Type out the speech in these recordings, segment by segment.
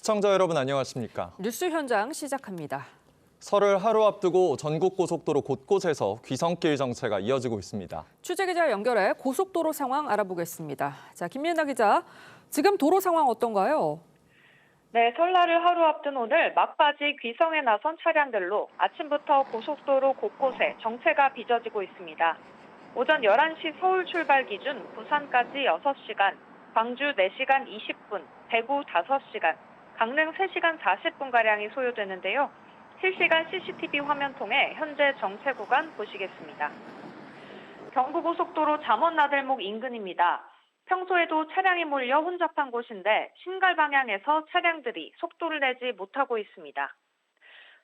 시청자 여러분 안녕하십니까? 뉴스 현장 시작합니다. 설을 하루 앞두고 전국 고속도로 곳곳에서 귀성길 정체가 이어지고 있습니다. 취재기자 연결해 고속도로 상황 알아보겠습니다. 자, 김민아 기자, 지금 도로 상황 어떤가요? 네, 설날을 하루 앞둔 오늘 막바지 귀성에 나선 차량들로 아침부터 고속도로 곳곳에 정체가 빚어지고 있습니다. 오전 11시 서울 출발 기준 부산까지 6시간, 광주 4시간 20분, 대구 5시간, 강릉 3시간 40분가량이 소요되는데요. 실시간 CCTV 화면 통해 현재 정체 구간 보시겠습니다. 경부고속도로 잠원나들목 인근입니다. 평소에도 차량이 몰려 혼잡한 곳인데 신갈 방향에서 차량들이 속도를 내지 못하고 있습니다.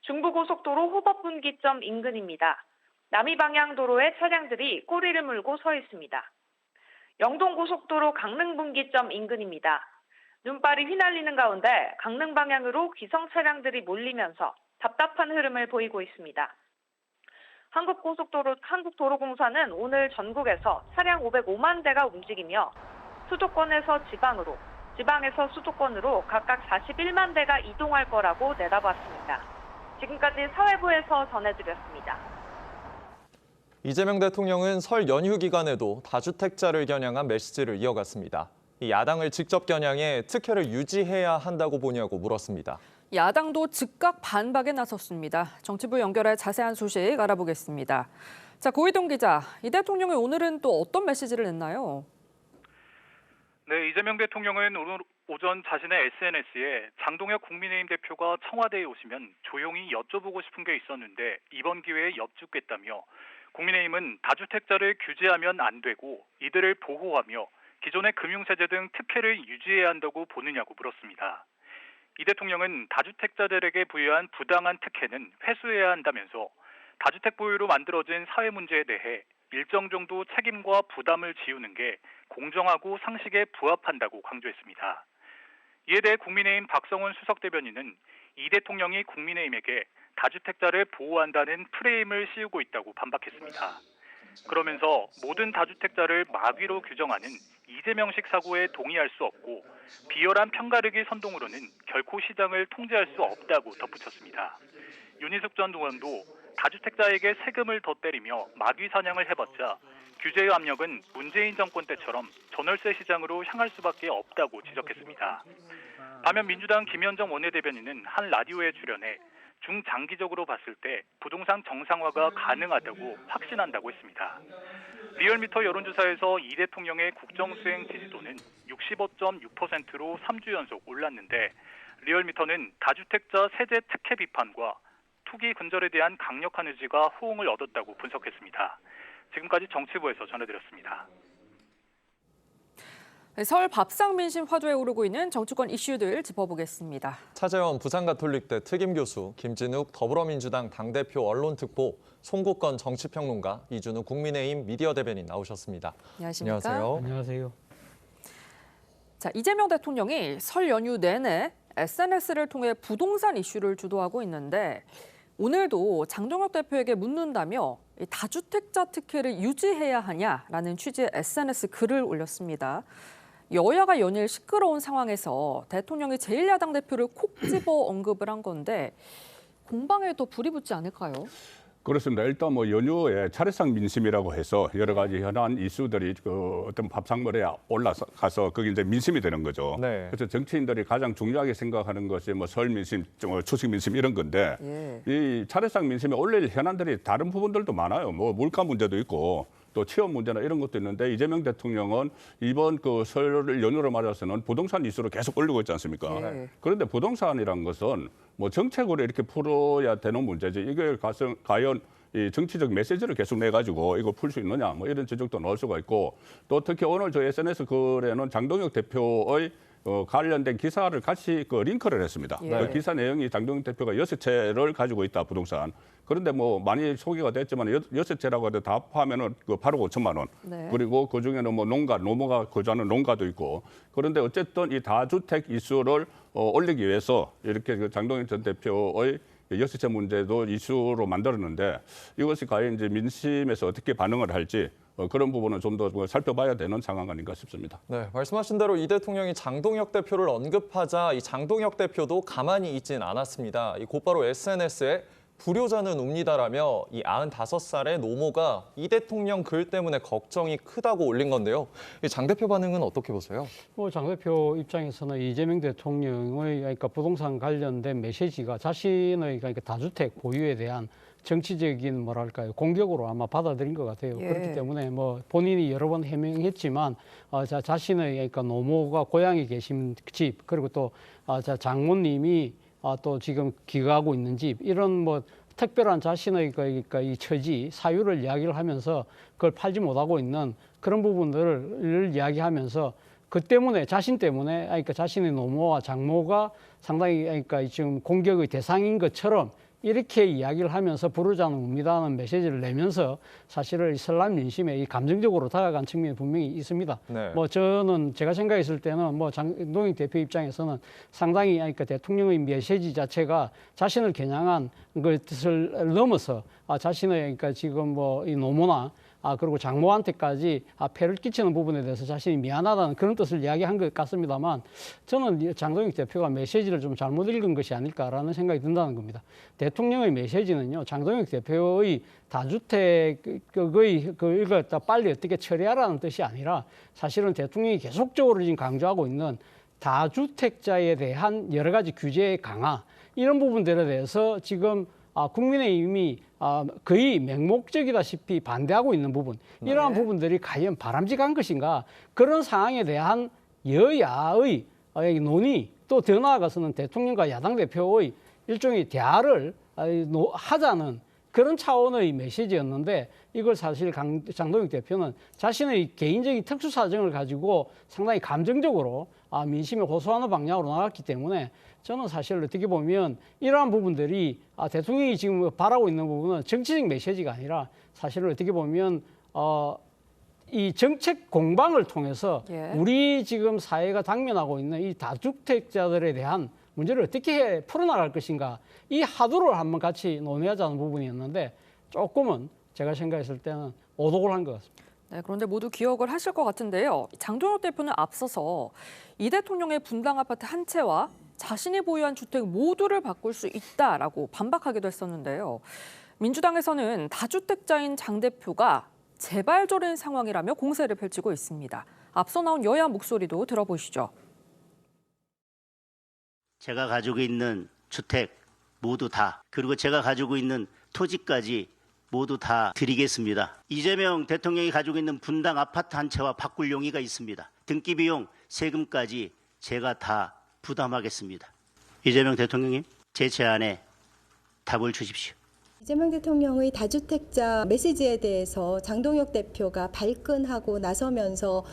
중부고속도로 호법분기점 인근입니다. 남이방향 도로에 차량들이 꼬리를 물고 서 있습니다. 영동고속도로 강릉분기점 인근입니다. 눈발이 휘날리는 가운데 강릉 방향으로 귀성 차량들이 몰리면서 답답한 흐름을 보이고 있습니다. 한국도로공사는 오늘 전국에서 차량 505만 대가 움직이며 수도권에서 지방으로, 지방에서 수도권으로 각각 41만 대가 이동할 거라고 내다봤습니다. 지금까지 사회부에서 전해드렸습니다. 이재명 대통령은 설 연휴 기간에도 다주택자를 겨냥한 메시지를 이어갔습니다. 이 야당을 직접 겨냥해 특혜를 유지해야 한다고 보냐고 물었습니다. 야당도 즉각 반박에 나섰습니다. 정치부 연결해 자세한 소식 알아보겠습니다. 자, 고희동 기자, 이 대통령이 오늘은 또 어떤 메시지를 냈나요? 네, 이재명 대통령은 오늘 오전 자신의 SNS에 장동혁 국민의힘 대표가 청와대에 오시면 조용히 여쭤보고 싶은 게 있었는데 이번 기회에 여쭙겠다며 국민의힘은 다주택자를 규제하면 안 되고 이들을 보호하며 기존의 금융세제 등 특혜를 유지해야 한다고 보느냐고 물었습니다. 이 대통령은 다주택자들에게 부여한 부당한 특혜는 회수해야 한다면서 다주택 보유로 만들어진 사회 문제에 대해 일정 정도 책임과 부담을 지우는 게 공정하고 상식에 부합한다고 강조했습니다. 이에 대해 국민의힘 박성훈 수석대변인은 이 대통령이 국민의힘에게 다주택자를 보호한다는 프레임을 씌우고 있다고 반박했습니다. 그러면서 모든 다주택자를 마귀로 규정하는 이재명식 사고에 동의할 수 없고 비열한 편가르기 선동으로는 결코 시장을 통제할 수 없다고 덧붙였습니다. 윤희숙 전 의원도 다주택자에게 세금을 더 때리며 마귀 사냥을 해봤자 규제의 압력은 문재인 정권 때처럼 전월세 시장으로 향할 수밖에 없다고 지적했습니다. 반면 민주당 김현정 원내대변인은 한 라디오에 출연해 중장기적으로 봤을 때 부동산 정상화가 가능하다고 확신한다고 했습니다. 리얼미터 여론조사에서 이 대통령의 국정수행 지지도는 65.6%로 3주 연속 올랐는데 리얼미터는 다주택자 세제 특혜 비판과 투기 근절에 대한 강력한 의지가 호응을 얻었다고 분석했습니다. 지금까지 정치부에서 전해드렸습니다. 설 밥상 민심 화두에 오르고 있는 정치권 이슈들 짚어보겠습니다. 차재원 부산가톨릭대 특임교수, 김진욱 더불어민주당 당대표 언론특보, 송국건 정치평론가, 이준우 국민의힘 미디어 대변인 나오셨습니다. 안녕하십니까? 안녕하세요. 안녕하세요. 자, 이재명 대통령이 설 연휴 내내 SNS를 통해 부동산 이슈를 주도하고 있는데 오늘도 장동혁 대표에게 묻는다며 다주택자 특혜를 유지해야 하냐라는 취지의 SNS 글을 올렸습니다. 여야가 연일 시끄러운 상황에서 대통령이 제1야당 대표를 콕 집어 언급을 한 건데 공방에 더 불이 붙지 않을까요? 그렇습니다. 일단 뭐 연휴에 차례상 민심이라고 해서 여러 가지 현안 이슈들이 그 어떤 밥상머리에 올라가서 그게 이제 민심이 되는 거죠. 네. 그래서 정치인들이 가장 중요하게 생각하는 것이 뭐 설 민심, 추석 민심 이런 건데 이 차례상 민심에 올릴 현안들이 다른 부분들도 많아요. 뭐 물가 문제도 있고 또 취업 문제나 이런 것도 있는데 이재명 대통령은 이번 그 설 연휴를 맞아서는 부동산 이슈로 계속 올리고 있지 않습니까? 네. 그런데 부동산이란 것은 뭐 정책으로 이렇게 풀어야 되는 문제지 이걸 과연 이 정치적 메시지를 계속 내가지고 이거 풀 수 있느냐 뭐 이런 지적도 넣을 수가 있고 또 특히 오늘 저 SNS 글에는 장동혁 대표의 관련된 기사를 같이 그 링크를 했습니다. 그 기사 내용이 장동혁 대표가 6채를 가지고 있다 부동산. 그런데 뭐 많이 소개가 됐지만 6채라고 해도 다 합하면은 그 8억 5천만 원. 네. 그리고 그 중에는 뭐 노모가 거주하는 농가도 있고. 그런데 어쨌든 이 다주택 이슈를 올리기 위해서 이렇게 그 장동혁 전 대표의 여수채 문제도 이슈로 만들었는데 이것이 과연 이제 민심에서 어떻게 반응을 할지 그런 부분은 좀 더 살펴봐야 되는 상황 아닌가 싶습니다. 네, 말씀하신 대로 이 대통령이 장동혁 대표를 언급하자 이 장동혁 대표도 가만히 있진 않았습니다. 이 곧바로 SNS에 불효자는 웁니다라며 이 95살의 노모가 이 대통령 글 때문에 걱정이 크다고 올린 건데요. 이 장 대표 반응은 어떻게 보세요? 장 대표 입장에서는 이재명 대통령의 그러니까 부동산 관련된 메시지가 자신의 그러니까 다주택 보유에 대한 정치적인 뭐랄까요 공격으로 아마 받아들인 것 같아요. 예. 그렇기 때문에 뭐 본인이 여러 번 해명했지만 자신의 그러니까 노모가 고향에 계신 집 그리고 또 장모님이 또 지금 기거하고 있는 집 이런 뭐 특별한 자신의 그러니까 이 처지 사유를 이야기를 하면서 그걸 팔지 못하고 있는 그런 부분들을 이야기하면서 그 때문에 자신 때문에 그러니까 자신의 노모와 장모가 상당히 그러니까 지금 공격의 대상인 것처럼 이렇게 이야기를 하면서 부르자는 웁니다는 메시지를 내면서 사실은 이슬람 민심에 이 감정적으로 다가간 측면이 분명히 있습니다. 네. 뭐 저는 제가 생각했을 때는 뭐 장동혁 대표 입장에서는 상당히 그러니까 대통령의 메시지 자체가 자신을 겨냥한 그 뜻을 넘어서 자신의 그러니까 지금 뭐 이 노모나 그리고 장모한테까지 폐를 끼치는 부분에 대해서 자신이 미안하다는 그런 뜻을 이야기한 것 같습니다만 저는 장동혁 대표가 메시지를 좀 잘못 읽은 것이 아닐까라는 생각이 든다는 겁니다. 대통령의 메시지는요, 장동혁 대표의 다주택의 이걸 갖다 빨리 어떻게 처리하라는 뜻이 아니라 사실은 대통령이 계속적으로 지금 강조하고 있는 다주택자에 대한 여러 가지 규제의 강화 이런 부분들에 대해서 지금 국민의힘이 거의 맹목적이다시피 반대하고 있는 부분 이러한 부분들이 과연 바람직한 것인가 그런 상황에 대한 여야의 논의 또 더 나아가서는 대통령과 야당 대표의 일종의 대화를 하자는 그런 차원의 메시지였는데 이걸 사실 장동혁 대표는 자신의 개인적인 특수 사정을 가지고 상당히 감정적으로 민심에 호소하는 방향으로 나갔기 때문에 저는 사실 어떻게 보면 이러한 부분들이 대통령이 지금 바라고 있는 부분은 정치적 메시지가 아니라 사실은 어떻게 보면 이 정책 공방을 통해서 우리 지금 사회가 당면하고 있는 이 다주택자들에 대한 문제를 어떻게 풀어나갈 것인가 이 하도를 한번 같이 논의하자는 부분이었는데 조금은 제가 생각했을 때는 오독을 한 것 같습니다. 네, 그런데 모두 기억을 하실 것 같은데요. 장동혁 대표는 앞서서 이 대통령의 분당 아파트 한 채와 자신이 보유한 주택 모두를 바꿀 수 있다라고 반박하기도 했었는데요. 민주당에서는 다주택자인 장 대표가 재발절인 상황이라며 공세를 펼치고 있습니다. 앞서 나온 여야 목소리도 들어보시죠. 제가 가지고 있는 주택 모두 다 그리고 제가 가지고 있는 토지까지 모두 다 드리겠습니다. 이재명 대통령이 가지고 있는 분당 아파트 한 채와 바꿀 용의가 있습니다. 등기 비용, 세금까지 제가 다 부담하겠습니다. 이재명 대통령님, 제 제안에 답을 주십시오. 이재명 대통령의 다주택자 메시지에 대해서 장동혁 대표가 발끈하고 나서면서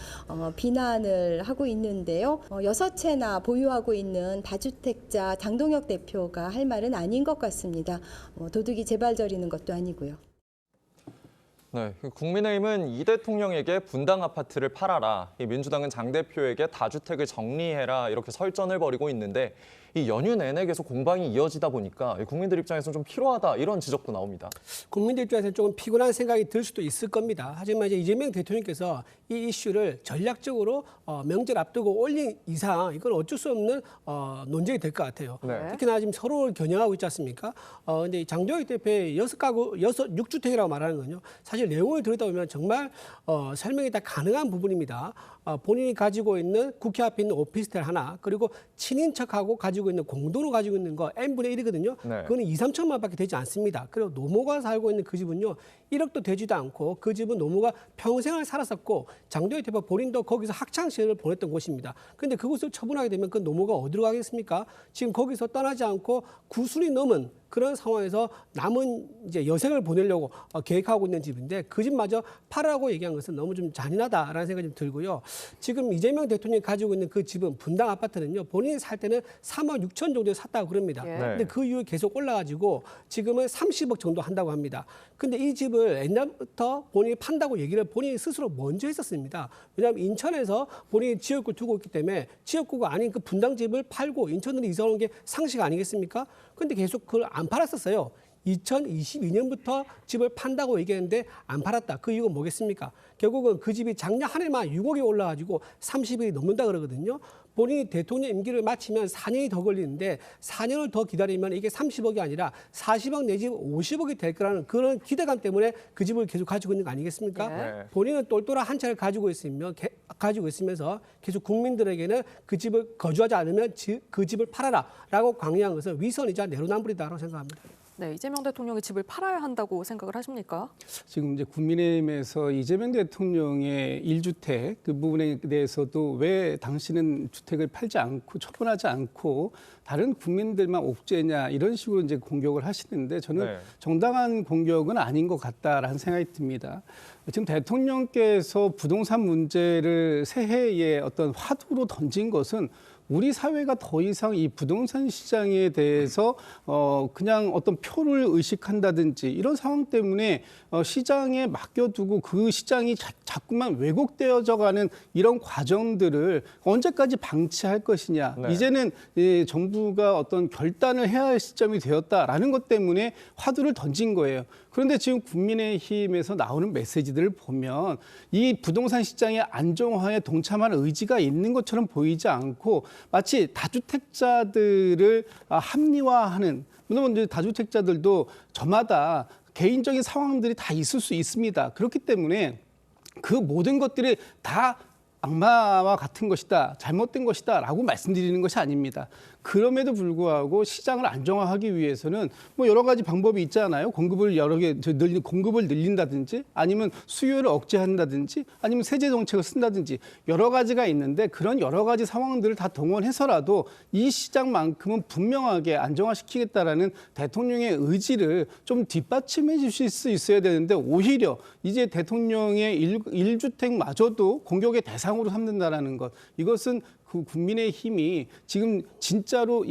비난을 하고 있는데요. 6채나 보유하고 있는 다주택자 장동혁 대표가 할 말은 아닌 것 같습니다. 도둑이 재발저리는 것도 아니고요. 네, 국민의힘은 이 대통령에게 분당 아파트를 팔아라, 이 민주당은 장 대표에게 다주택을 정리해라 이렇게 설전을 벌이고 있는데 이 연휴 내내 계속 공방이 이어지다 보니까 국민들 입장에서는 좀 피로하다 이런 지적도 나옵니다. 국민들 입장에서 조금 피곤한 생각이 들 수도 있을 겁니다. 하지만 이제 이재명 대통령께서 이 이슈를 전략적으로 명절 앞두고 올린 이상 이건 어쩔 수 없는 논쟁이 될 것 같아요. 네. 특히나 지금 서로를 겨냥하고 있지 않습니까? 근데 장동혁 대표의 6주택이라고 말하는 건요. 사실 내용을 들여다 보면 정말 설명이 다 가능한 부분입니다. 본인이 가지고 있는 국회 앞에 있는 오피스텔 하나 그리고 친인척하고 가지고 있는 공동으로 가지고 있는 거 n분의 1이거든요. 네. 그거는 2, 3천만 밖에 되지 않습니다. 그리고 노모가 살고 있는 그 집은요. 1억도 되지도 않고 그 집은 노모가 평생을 살았었고 장동혁 대표 본인도 거기서 학창시절을 보냈던 곳입니다. 그런데 그곳을 처분하게 되면 그 노모가 어디로 가겠습니까? 지금 거기서 떠나지 않고 구순이 넘은 그런 상황에서 남은 이제 여생을 보내려고 계획하고 있는 집인데 그 집마저 팔으라고 얘기한 것은 너무 좀 잔인하다라는 생각이 좀 들고요. 지금 이재명 대통령이 가지고 있는 그 집은 분당 아파트는요. 본인이 살 때는 3억 6천 정도에 샀다고 그럽니다. 근데 그 이후에 계속 올라가지고 지금은 30억 정도 한다고 합니다. 근데 이 집을 옛날부터 본인이 판다고 얘기를 본인이 스스로 먼저 했었습니다. 왜냐하면 인천에서 본인이 지역구를 두고 있기 때문에 지역구가 아닌 그 분당 집을 팔고 인천으로 이사 오는 게 상식 아니겠습니까? 근데 계속 그걸 안 팔았었어요. 2022년부터 집을 판다고 얘기했는데 안 팔았다. 그 이유가 뭐겠습니까? 결국은 그 집이 작년 한 해만 6억이 올라가지고 30일이 넘는다 그러거든요. 본인이 대통령 임기를 마치면 4년이 더 걸리는데 4년을 더 기다리면 이게 30억이 아니라 40억 내지 50억이 될 거라는 그런 기대감 때문에 그 집을 계속 가지고 있는 거 아니겠습니까? 네. 본인은 똘똘한 한 채를 가지고 있으면서 계속 국민들에게는 그 집을 거주하지 않으면 그 집을 팔아라라고 강요한 것은 위선이자 내로남불이다라고 생각합니다. 네, 이재명 대통령이 집을 팔아야 한다고 생각을 하십니까? 지금 이제 국민의힘에서 이재명 대통령의 1주택 그 부분에 대해서도 왜 당신은 주택을 팔지 않고 처분하지 않고 다른 국민들만 옥죄냐 이런 식으로 이제 공격을 하시는데 저는 네. 정당한 공격은 아닌 것 같다라는 생각이 듭니다. 지금 대통령께서 부동산 문제를 새해에 어떤 화두로 던진 것은 우리 사회가 더 이상 이 부동산 시장에 대해서 그냥 어떤 표를 의식한다든지 이런 상황 때문에 시장에 맡겨두고 그 시장이 자꾸만 왜곡되어져가는 이런 과정들을 언제까지 방치할 것이냐. 네. 이제는 정부가 어떤 결단을 해야 할 시점이 되었다라는 것 때문에 화두를 던진 거예요. 그런데 지금 국민의힘에서 나오는 메시지들을 보면 이 부동산 시장의 안정화에 동참할 의지가 있는 것처럼 보이지 않고 마치 다주택자들을 합리화하는, 물론 이제 다주택자들도 저마다 개인적인 상황들이 다 있을 수 있습니다. 그렇기 때문에 그 모든 것들이 다 악마와 같은 것이다, 잘못된 것이다 라고 말씀드리는 것이 아닙니다. 그럼에도 불구하고 시장을 안정화하기 위해서는 뭐 여러 가지 방법이 있잖아요. 공급을 공급을 늘린다든지 아니면 수요를 억제한다든지 아니면 세제 정책을 쓴다든지 여러 가지가 있는데 그런 여러 가지 상황들을 다 동원해서라도 이 시장만큼은 분명하게 안정화시키겠다라는 대통령의 의지를 좀 뒷받침해 주실 수 있어야 되는데 오히려 이제 대통령의 1주택마저도 공격의 대상으로 삼는다라는 것, 이것은 그 국민의힘이 지금 진짜로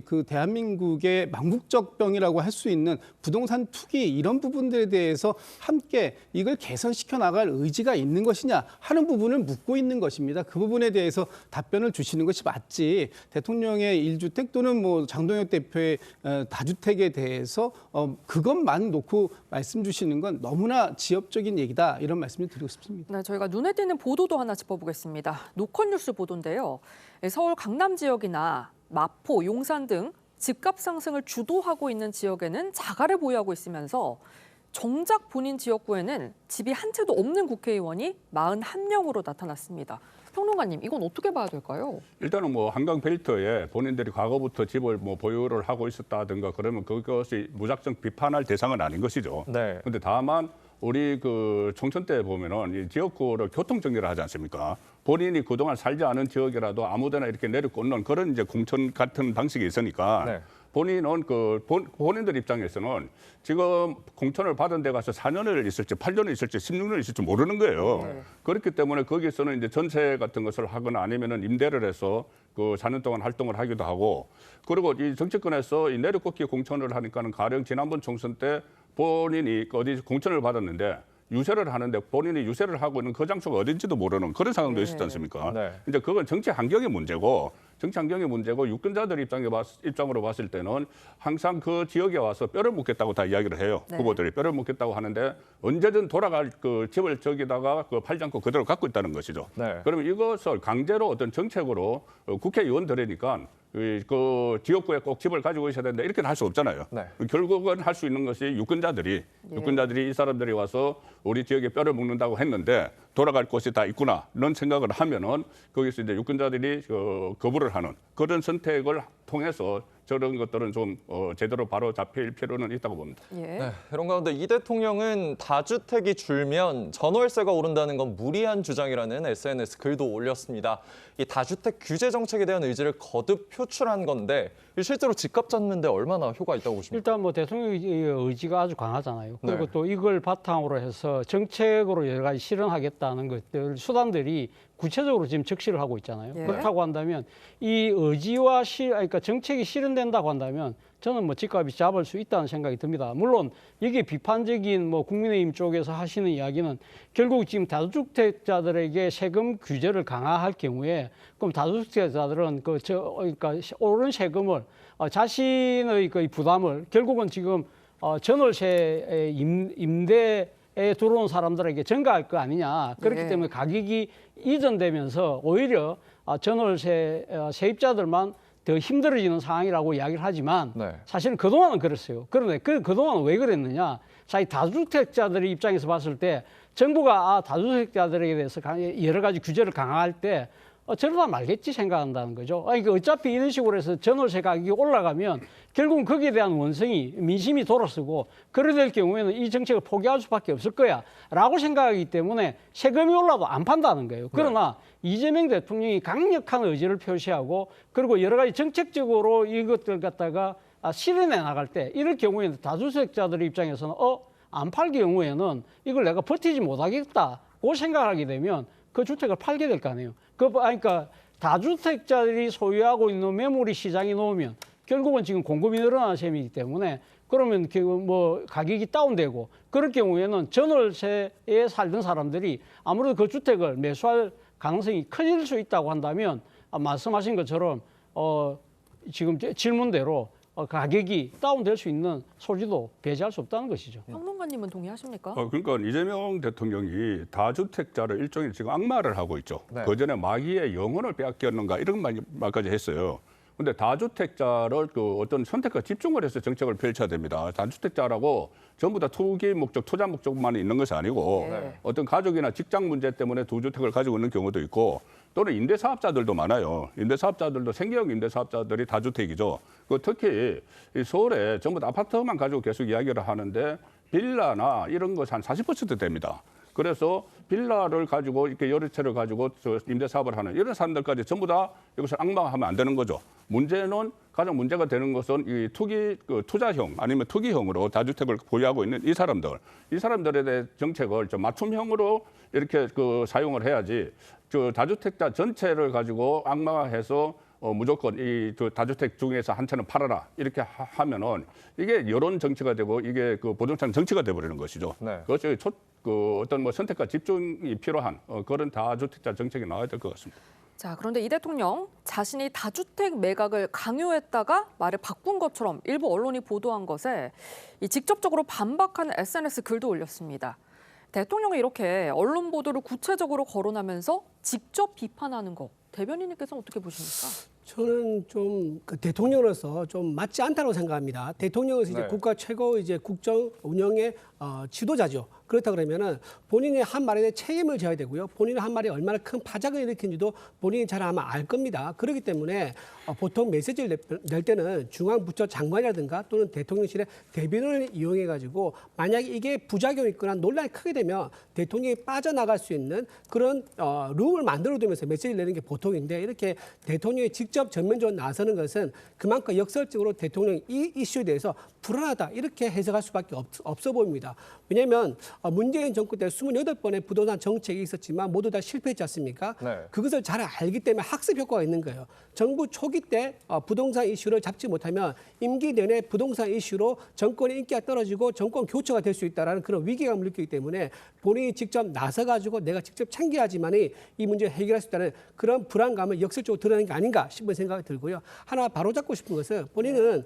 그 대한민국의 망국적 병이라고 할 수 있는 부동산 투기 이런 부분들에 대해서 함께 이걸 개선시켜 나갈 의지가 있는 것이냐 하는 부분을 묻고 있는 것입니다. 그 부분에 대해서 답변을 주시는 것이 맞지, 대통령의 1주택 또는 뭐 장동혁 대표의 다주택에 대해서 그것만 놓고 말씀 주시는 건 너무나 지엽적인 얘기다, 이런 말씀을 드리고 싶습니다. 네, 저희가 눈에 띄는 보도도 하나 짚어보겠습니다. 노컷뉴스 보도인데요. 서울 강남 지역이나 마포, 용산 등 집값 상승을 주도하고 있는 지역에는 자가를 보유하고 있으면서 정작 본인 지역구에는 집이 한 채도 없는 국회의원이 41명으로 나타났습니다. 평론가님, 이건 어떻게 봐야 될까요? 일단은 뭐 한강 벨트에 본인들이 과거부터 집을 뭐 보유를 하고 있었다든가 그러면 그것이 무작정 비판할 대상은 아닌 것이죠. 네. 근데 다만 우리 그 총선 때 보면은 이 지역구를 교통 정리를 하지 않습니까? 본인이 그동안 살지 않은 지역이라도 아무데나 이렇게 내려꽂는 그런 이제 공천 같은 방식이 있으니까 네. 본인은 본인들 입장에서는 지금 공천을 받은 데 가서 4년을 있을지 8년을 있을지 16년을 있을지 모르는 거예요. 네. 그렇기 때문에 거기서는 이제 전세 같은 것을 하거나 아니면은 임대를 해서 그 4년 동안 활동을 하기도 하고, 그리고 이 정치권에서 이 내려꽂기 공천을 하니까는 가령 지난번 총선 때 본인이 어디 공천을 받았는데 유세를 하는데 본인이 유세를 하고 있는 그 장소가 어딘지도 모르는 그런 상황도 있었지 않습니까? 네. 이제 그건 정치 환경의 문제고, 유권자들 입장으로 봤을 때는 항상 그 지역에 와서 뼈를 묻겠다고 다 이야기를 해요. 네. 후보들이 뼈를 묻겠다고 하는데 언제든 돌아갈 그 집을 저기다가 그 팔지 않고 그대로 갖고 있다는 것이죠. 네. 그러면 이것을 강제로 어떤 정책으로 국회의원들이니까 그 지역구에 꼭 집을 가지고 있어야 된다 이렇게는 할 수 없잖아요. 네. 결국은 할 수 있는 것이 유권자들이 이 사람들이 와서 우리 지역에 뼈를 묻는다고 했는데 돌아갈 곳이 다 있구나 이런 생각을 하면은 거기서 이제 유권자들이 거부를 하는 그런 선택을 통해서 저런 것들은 좀 제대로 바로 잡힐 필요는 있다고 봅니다. 예. 네, 이런 가운데 이 대통령은 다주택이 줄면 전월세가 오른다는 건 무리한 주장이라는 SNS 글도 올렸습니다. 이 다주택 규제 정책에 대한 의지를 거듭 표출한 건데 실제로 집값 잡는 데 얼마나 효과가 있다고 보십니까? 일단 뭐 대통령의 의지가 아주 강하잖아요. 그리고 네. 또 이걸 바탕으로 해서 정책으로 여러 가지 실현하겠다는 것들 수단들이 구체적으로 지금 적시를 하고 있잖아요. 예. 그렇다고 한다면 이 의지와 그러니까 정책이 실현된다고 한다면 저는 뭐 집값이 잡을 수 있다는 생각이 듭니다. 물론 여기에 비판적인 뭐 국민의힘 쪽에서 하시는 이야기는 결국 지금 다주택자들에게 세금 규제를 강화할 경우에 그럼 다주택자들은 그러니까 오른 세금을 자신의 그 부담을 결국은 지금 전월세 임대에 들어온 사람들에게 전가할 거 아니냐. 그렇기 네. 때문에 가격이 이전되면서 오히려 전월세 세입자들만 더 힘들어지는 상황이라고 이야기를 하지만 네. 사실은 그동안은 그랬어요. 그런데 그동안은 왜 그랬느냐. 자기 다주택자들의 입장에서 봤을 때 정부가 다주택자들에 대해서 여러 가지 규제를 강화할 때 저러다 말겠지 생각한다는 거죠. 그러니까 어차피 이런 식으로 해서 전월세 가격이 올라가면 결국은 거기에 대한 원성이 민심이 돌아서고 그래 될 경우에는 이 정책을 포기할 수밖에 없을 거야 라고 생각하기 때문에 세금이 올라도 안 판다는 거예요. 그러나 이재명 대통령이 강력한 의지를 표시하고 그리고 여러 가지 정책적으로 이것들 갖다가 실현해 나갈 때 이럴 경우에는 다주택자들의 입장에서는 안 팔 경우에는 이걸 내가 버티지 못하겠다고 생각하게 되면 그 주택을 팔게 될 거 아니에요. 그러니까 다주택자들이 소유하고 있는 매물이 시장에 놓으면 결국은 지금 공급이 늘어나는 셈이기 때문에 그러면 뭐 가격이 다운되고 그럴 경우에는 전월세에 살던 사람들이 아무래도 그 주택을 매수할 가능성이 커질 수 있다고 한다면 말씀하신 것처럼 지금 질문대로 가격이 다운될 수 있는 소지도 배제할 수 없다는 것이죠. 평론가님은 동의하십니까? 그러니까 이재명 대통령이 다주택자를 일종의 지금 악마를 하고 있죠. 네. 그전에 마귀의 영혼을 빼앗겼는가 이런 말까지 했어요. 근데 다주택자를 어떤 선택과 집중을 해서 정책을 펼쳐야 됩니다. 다주택자라고 전부 다 투기 목적, 투자 목적만 있는 것이 아니고 네. 어떤 가족이나 직장 문제 때문에 두 주택을 가지고 있는 경우도 있고 또는 임대사업자들도 많아요. 임대사업자들도 생계형 임대사업자들이 다주택이죠. 특히 이 서울에 전부 다 아파트만 가지고 계속 이야기를 하는데 빌라나 이런 것이 한 40% 됩니다. 그래서 빌라를 가지고 이렇게 여러 채를 가지고 임대 사업을 하는 이런 사람들까지 전부 다 이것을 악마화하면 안 되는 거죠. 문제는 가장 문제가 되는 것은 이 투자형 아니면 투기형으로 다주택을 보유하고 있는 이 사람들에 대해 정책을 좀 맞춤형으로 이렇게 사용을 해야지 다주택자 전체를 가지고 악마화해서 무조건 이 다주택 중에서 한 채는 팔아라 이렇게 하면은 이게 여론 정치가 되고 이게 부동산 정치가 돼버리는 것이죠. 네. 그것이 어떤 뭐 선택과 집중이 필요한 그런 다주택자 정책이 나와야 될 것 같습니다. 자, 그런데 이 대통령 자신이 다주택 매각을 강요했다가 말을 바꾼 것처럼 일부 언론이 보도한 것에 직접적으로 반박하는 SNS 글도 올렸습니다. 대통령이 이렇게 언론 보도를 구체적으로 거론하면서 직접 비판하는 거 대변인님께서는 어떻게 보십니까? 저는 좀 대통령으로서 좀 맞지 않다고 생각합니다. 대통령은 이제 네. 국가 최고 이제 국정 운영의 지도자죠. 그렇다 그러면은 본인의 한 말에 대해 책임을 져야 되고요. 본인의 한 말이 얼마나 큰 파장을 일으키는지도 본인이 잘 아마 알 겁니다. 그렇기 때문에 보통 메시지를 낼 때는 중앙부처 장관이라든가 또는 대통령실의 대변인을 이용해 가지고 만약에 이게 부작용이 있거나 논란이 크게 되면 대통령이 빠져나갈 수 있는 그런 룸을 만들어두면서 메시지를 내는 게 보통인데 이렇게 대통령이 직접 전면적으로 나서는 것은 그만큼 역설적으로 대통령이 이 이슈에 대해서 불안하다 이렇게 해석할 수밖에 없어 보입니다. 왜냐하면 문재인 정권 때 28번의 부동산 정책이 있었지만 모두 다 실패했지 않습니까? 네. 그것을 잘 알기 때문에 학습 효과가 있는 거예요. 정부 초기 때 부동산 이슈를 잡지 못하면 임기 내내 부동산 이슈로 정권의 인기가 떨어지고 정권 교체가 될 수 있다는 그런 위기감을 느끼기 때문에 본인이 직접 나서가지고 내가 직접 챙겨야지만이 이 문제를 해결할 수 있다는 그런 불안감을 역설적으로 드러내는 게 아닌가 싶은 생각이 들고요. 하나 바로잡고 싶은 것은 본인은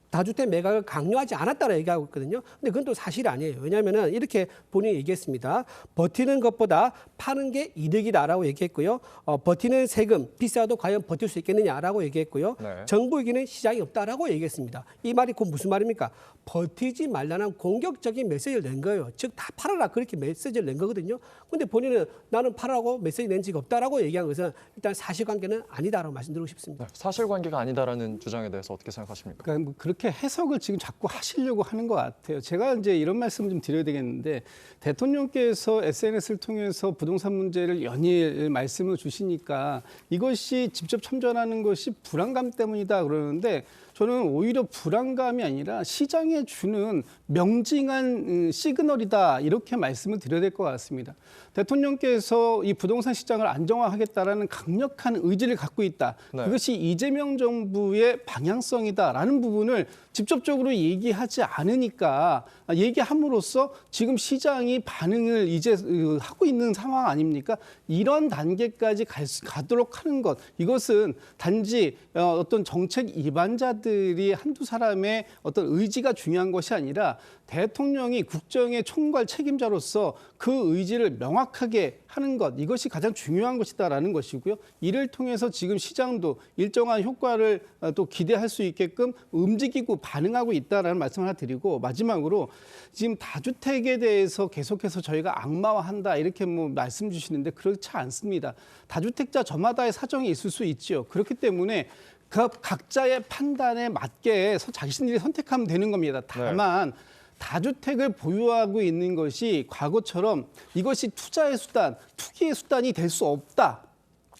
다주택 매각을 강요하지 않았다고 얘기하고 있거든요. 근데 그건 또 사실이 아니에요. 왜냐하면 이렇게 본인이 얘기했습니다. 버티는 것보다 파는 게 이득이다라고 얘기했고요. 버티는 세금 비싸도 과연 버틸 수 있겠느냐라고 얘기했고요. 네. 정부에게는 시장이 없다라고 얘기했습니다. 이 말이 곧 무슨 말입니까? 버티지 말라는 공격적인 메시지를 낸 거예요. 즉 다 팔아라 그렇게 메시지를 낸 거거든요. 근데 본인은 나는 팔아라고 메시지 낸 적이 없다라고 얘기한 것은 일단 사실관계는 아니다라고 말씀드리고 싶습니다. 네, 사실관계가 아니다라는 주장에 대해서 어떻게 생각하십니까? 그러니까 뭐 그렇게 해석을 지금 자꾸 하시려고 하는 것 같아요. 제가 이제 이런 말씀 좀 드려야 되겠는데 대통령께서 SNS를 통해서 부동산 문제를 연일 말씀을 주시니까 이것이 직접 참전하는 것이 불안감 때문이다 그러는데 저는 오히려 불안감이 아니라 시장에 주는 명징한 시그널이다 이렇게 말씀을 드려야 될 것 같습니다. 대통령께서 이 부동산 시장을 안정화하겠다라는 강력한 의지를 갖고 있다. 네. 그것이 이재명 정부의 방향성이다라는 부분을 직접적으로 얘기하지 않으니까 얘기함으로써 지금 시장이 반응을 이제 하고 있는 상황 아닙니까? 이런 단계까지 가도록 하는 것 이것은 단지 어떤 정책 입안자들 인사들이 한두 사람의 어떤 의지가 중요한 것이 아니라 대통령이 국정의 총괄 책임자로서 그 의지를 명확하게 하는 것, 이것이 가장 중요한 것이다라는 것이고요. 이를 통해서 지금 시장도 일정한 효과를 또 기대할 수 있게끔 움직이고 반응하고 있다라는 말씀을 하나 드리고, 마지막으로 지금 다주택에 대해서 계속해서 저희가 악마화한다 이렇게 뭐 말씀 주시는데 그렇지 않습니다. 다주택자 저마다의 사정이 있을 수 있죠. 그렇기 때문에 그 각자의 판단에 맞게 자신들이 선택하면 되는 겁니다. 다만 다주택을 보유하고 있는 것이 과거처럼 이것이 투자의 수단, 투기의 수단이 될 수 없다.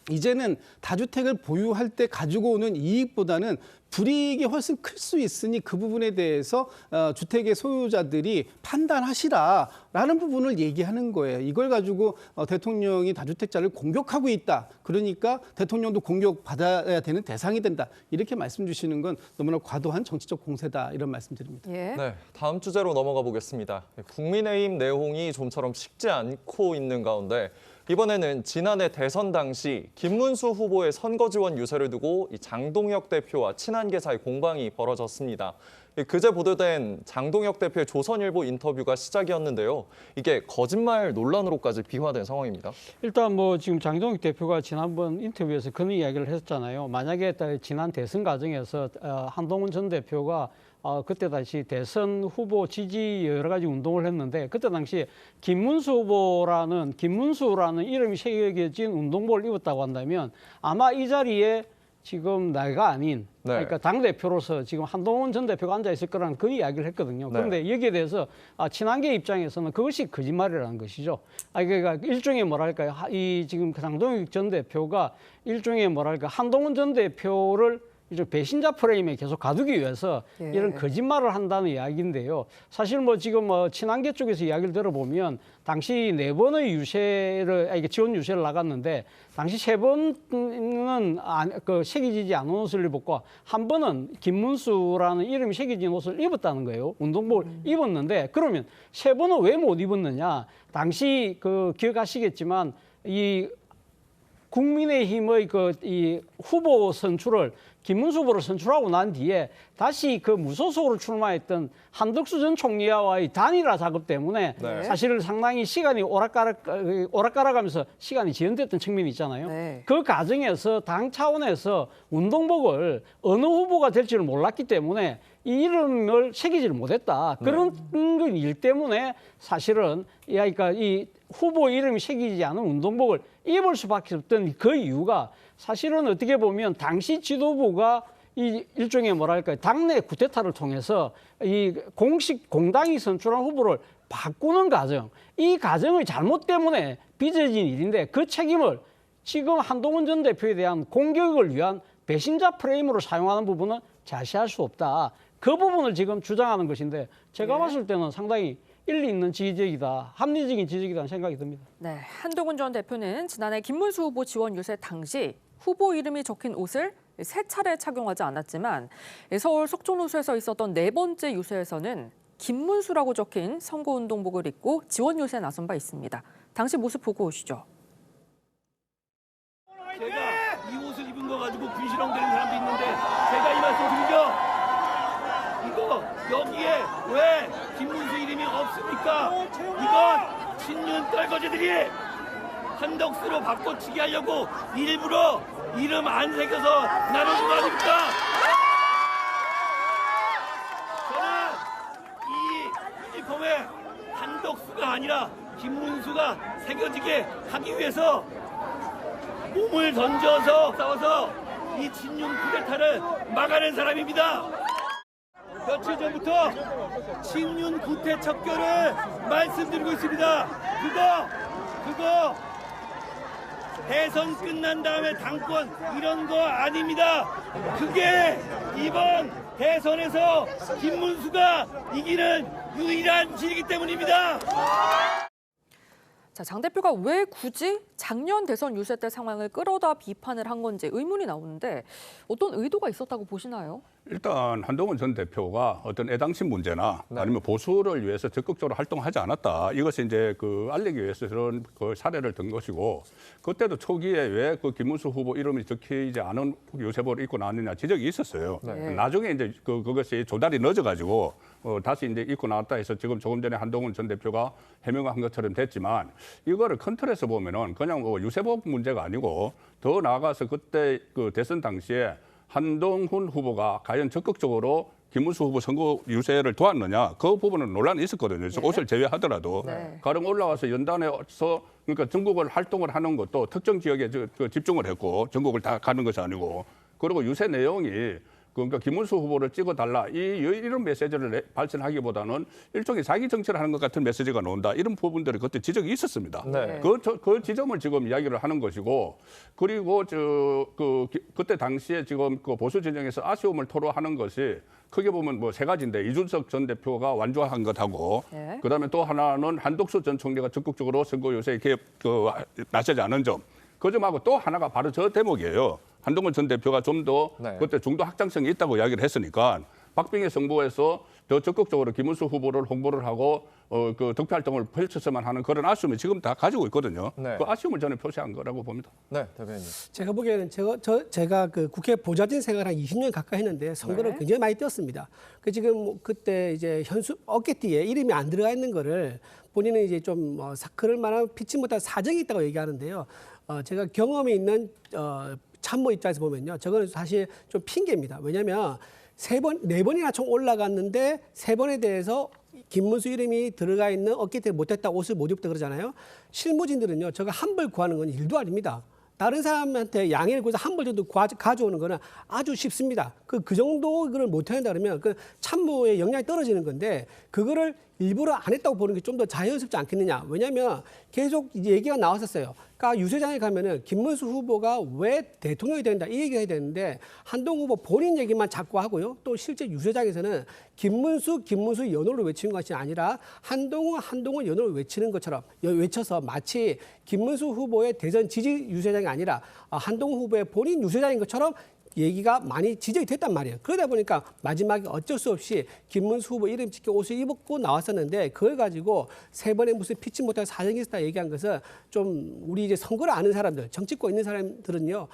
이제는 다주택을 보유할 때 가지고 오는 이익보다는 불이익이 훨씬 클 수 있으니 그 부분에 대해서 주택의 소유자들이 판단하시라라는 부분을 얘기하는 거예요. 이걸 가지고 대통령이 다주택자를 공격하고 있다. 그러니까 대통령도 공격받아야 되는 대상이 된다. 이렇게 말씀 주시는 건 너무나 과도한 정치적 공세다. 이런 말씀드립니다. 예. 네, 다음 주제로 넘어가 보겠습니다. 국민의힘 내홍이 좀처럼 식지 않고 있는 가운데 이번에는 지난해 대선 당시 김문수 후보의 선거 지원 유세를 두고 이 장동혁 대표와 친한계 사이 공방이 벌어졌습니다. 그제 보도된 장동혁 대표의 조선일보 인터뷰가 시작이었는데요. 이게 거짓말 논란으로까지 비화된 상황입니다. 일단 뭐 지금 장동혁 대표가 지난번 인터뷰에서 그런 이야기를 했잖아요. 만약에 지난 대선 과정에서 한동훈 전 대표가 그때 당시 대선 후보 지지 여러 가지 운동을 했는데 그때 당시 김문수라는 이름이 새겨진 운동복을 입었다고 한다면 아마 이 자리에 지금 내가 아닌 그러니까 당대표로서 지금 한동훈 전 대표가 앉아 있을 거라는 그 이야기를 했거든요. 그런데 여기에 대해서 친한계 입장에서는 그것이 거짓말이라는 것이죠. 그러니까 일종의 뭐랄까요. 이 지금 장동혁 전 대표가 일종의 뭐랄까 한동훈 전 대표를 이제 배신자 프레임에 계속 가두기 위해서 이런 거짓말을 한다는 이야기인데요. 사실 뭐 지금 친한계 쪽에서 이야기를 들어보면 당시 4번의 유세를 지원 유세를 나갔는데 당시 3번은 새겨지지 않은 옷을 입었고 한 번은 김문수라는 이름이 새겨진 옷을 입었다는 거예요. 운동복을 입었는데 그러면 3번은 왜 못 입었느냐? 당시 기억하시겠지만 이 국민의힘의 이 후보 선출을 김문수 후보를 선출하고 난 뒤에 다시 그 무소속으로 출마했던 한덕수 전 총리와의 단일화 작업 때문에 사실 상당히 시간이 오락가락하면서 시간이 지연됐던 측면이 있잖아요. 그 과정에서 당 차원에서 운동복을 어느 후보가 될지를 몰랐기 때문에 이 이름을 새기지를 못했다. 그런 일 때문에 사실은 그러니까 이 후보 이름이 새기지 않은 운동복을 입을 수밖에 없던 그 이유가 사실은 어떻게 보면 당시 지도부가 이 일종의 뭐랄까요 당내 쿠데타를 통해서 이 공당이 선출한 후보를 바꾸는 과정, 이 과정의 잘못 때문에 빚어진 일인데 그 책임을 지금 한동훈 전 대표에 대한 공격을 위한 배신자 프레임으로 사용하는 부분은 자시할 수 없다. 그 부분을 지금 주장하는 것인데 제가 봤을 때는 상당히 일리 있는 지적이다, 합리적인 지적이라는 생각이 듭니다. 네, 한동훈 전 대표는 지난해 김문수 후보 지원 유세 당시 후보 이름이 적힌 옷을 3차례 착용하지 않았지만 서울 석촌호수에서 있었던 4번째 유세에서는 김문수라고 적힌 선거운동복을 입고 지원 유세에 나선 바 있습니다. 당시 모습 보고 오시죠. 제가 이 옷을 입은 거 가지고 분실형되는 사람도 있는데 제가 이 말씀 드리죠. 이거 여기에 왜 김문수 이름이 없습니까? 이건 친윤 떨거지들이 한덕수로 바꿔치기 하려고 일부러 이름 안 새겨서 나누는 거 아닙니까? 저는 이 유니폼에 한덕수가 아니라 김문수가 새겨지게 하기 위해서 몸을 던져서 싸워서 이 친윤 쿠데타를 막아낸 사람입니다. 며칠 전부터 친윤 구태 척결을 말씀드리고 있습니다. 그거 대선 끝난 다음에 당권 이런 거 아닙니다. 그게 이번 대선에서 김문수가 이기는 유일한 길이기 때문입니다. 자, 장 대표가 왜 굳이 작년 대선 유세 때 상황을 끌어다 비판을 한 건지 의문이 나오는데 어떤 의도가 있었다고 보시나요? 일단 한동훈 전 대표가 어떤 애당심 문제나 네. 아니면 보수를 위해서 적극적으로 활동하지 않았다. 이것을 이제 알리기 위해서 그런 사례를 든 것이고, 그때도 초기에 왜 김문수 후보 이름이 적히지 않은 유세복을 입고 나왔느냐 지적이 있었어요. 네. 나중에 이제 그것이 조달이 늦어가지고 다시 이제 입고 나왔다 해서 지금 조금 전에 한동훈 전 대표가 해명한 것처럼 됐지만, 이거를 큰 틀에서 보면은 그냥 유세복 문제가 아니고 더 나아가서 그때 대선 당시에 한동훈 후보가 과연 적극적으로 김문수 후보 선거 유세를 도왔느냐, 그 부분은 논란이 있었거든요. 그래서 옷을 제외하더라도 가령 올라와서 연단에서 그러니까 전국을 활동을 하는 것도 특정 지역에 집중을 했고 전국을 다 가는 것이 아니고, 그리고 유세 내용이 그러니까 김문수 후보를 찍어달라 이런 메시지를 발신하기보다는 일종의 자기 정치를 하는 것 같은 메시지가 나온다, 이런 부분들이 그때 지적이 있었습니다. 네. 그 지점을 지금 이야기를 하는 것이고, 그리고 그때 당시에 지금 보수 진영에서 아쉬움을 토로하는 것이 크게 보면 세 가지인데, 이준석 전 대표가 완주한 것하고 그다음에 또 하나는 한독수 전 총리가 적극적으로 선거 유세에 나서지 않은 점, 그 점하고 또 하나가 바로 저 대목이에요. 한동훈 전 대표가 좀 더 그때 중도 확장성이 있다고 이야기를 했으니까 박빙의 승부에서 더 적극적으로 김문수 후보를 홍보를 하고 득표 활동을 펼쳤으면 하는 그런 아쉬움을 지금 다 가지고 있거든요. 네. 그 아쉬움을 저는 표시한 거라고 봅니다. 네, 대변인. 제가 보기에는 제가 국회 보좌진 생활을 한 20년 가까이 했는데 선거를 굉장히 많이 뛰었습니다. 지금 그때 이제 어깨띠에 이름이 안 들어가 있는 거를 본인은 이제 좀 그럴 만한 피치 못한 사정이 있다고 얘기하는데요. 제가 경험이 있는 참모 입장에서 보면요, 저거는 사실 좀 핑계입니다. 왜냐하면 네 번이나 총 올라갔는데 3번에 대해서 김문수 이름이 들어가 있는 어깨띠를 못했다, 옷을 못 입다 그러잖아요. 실무진들은요, 저거 환불 구하는 건 일도 아닙니다. 다른 사람한테 양해를 구해서 한 벌 정도 가져오는 거는 아주 쉽습니다. 그 정도 그걸 못 한다 그러면 그 참모의 역량이 떨어지는 건데, 그거를 일부러 안 했다고 보는 게 좀 더 자연스럽지 않겠느냐. 왜냐하면 계속 이제 얘기가 나왔었어요. 그러니까 유세장에 가면은 김문수 후보가 왜 대통령이 된다 이 얘기를 해야 되는데, 한동훈 후보 본인 얘기만 자꾸 하고요. 또 실제 유세장에서는 김문수 연호를 외치는 것이 아니라 한동훈 연호를 외치는 것처럼 외쳐서 마치 김문수 후보의 대선 지지 유세장이 아니라 한동훈 후보의 본인 유세장인 것처럼 얘기가 많이 지적이 됐단 말이에요. 그러다 보니까 마지막에 어쩔 수 없이 김문수 후보 이름 찍혀 옷을 입고 나왔었는데, 그걸 가지고 3번에 무슨 피치 못할 사정이 있었다 얘기한 것은 좀 우리 이제 선거를 아는 사람들, 정치권 있는 사람들은요,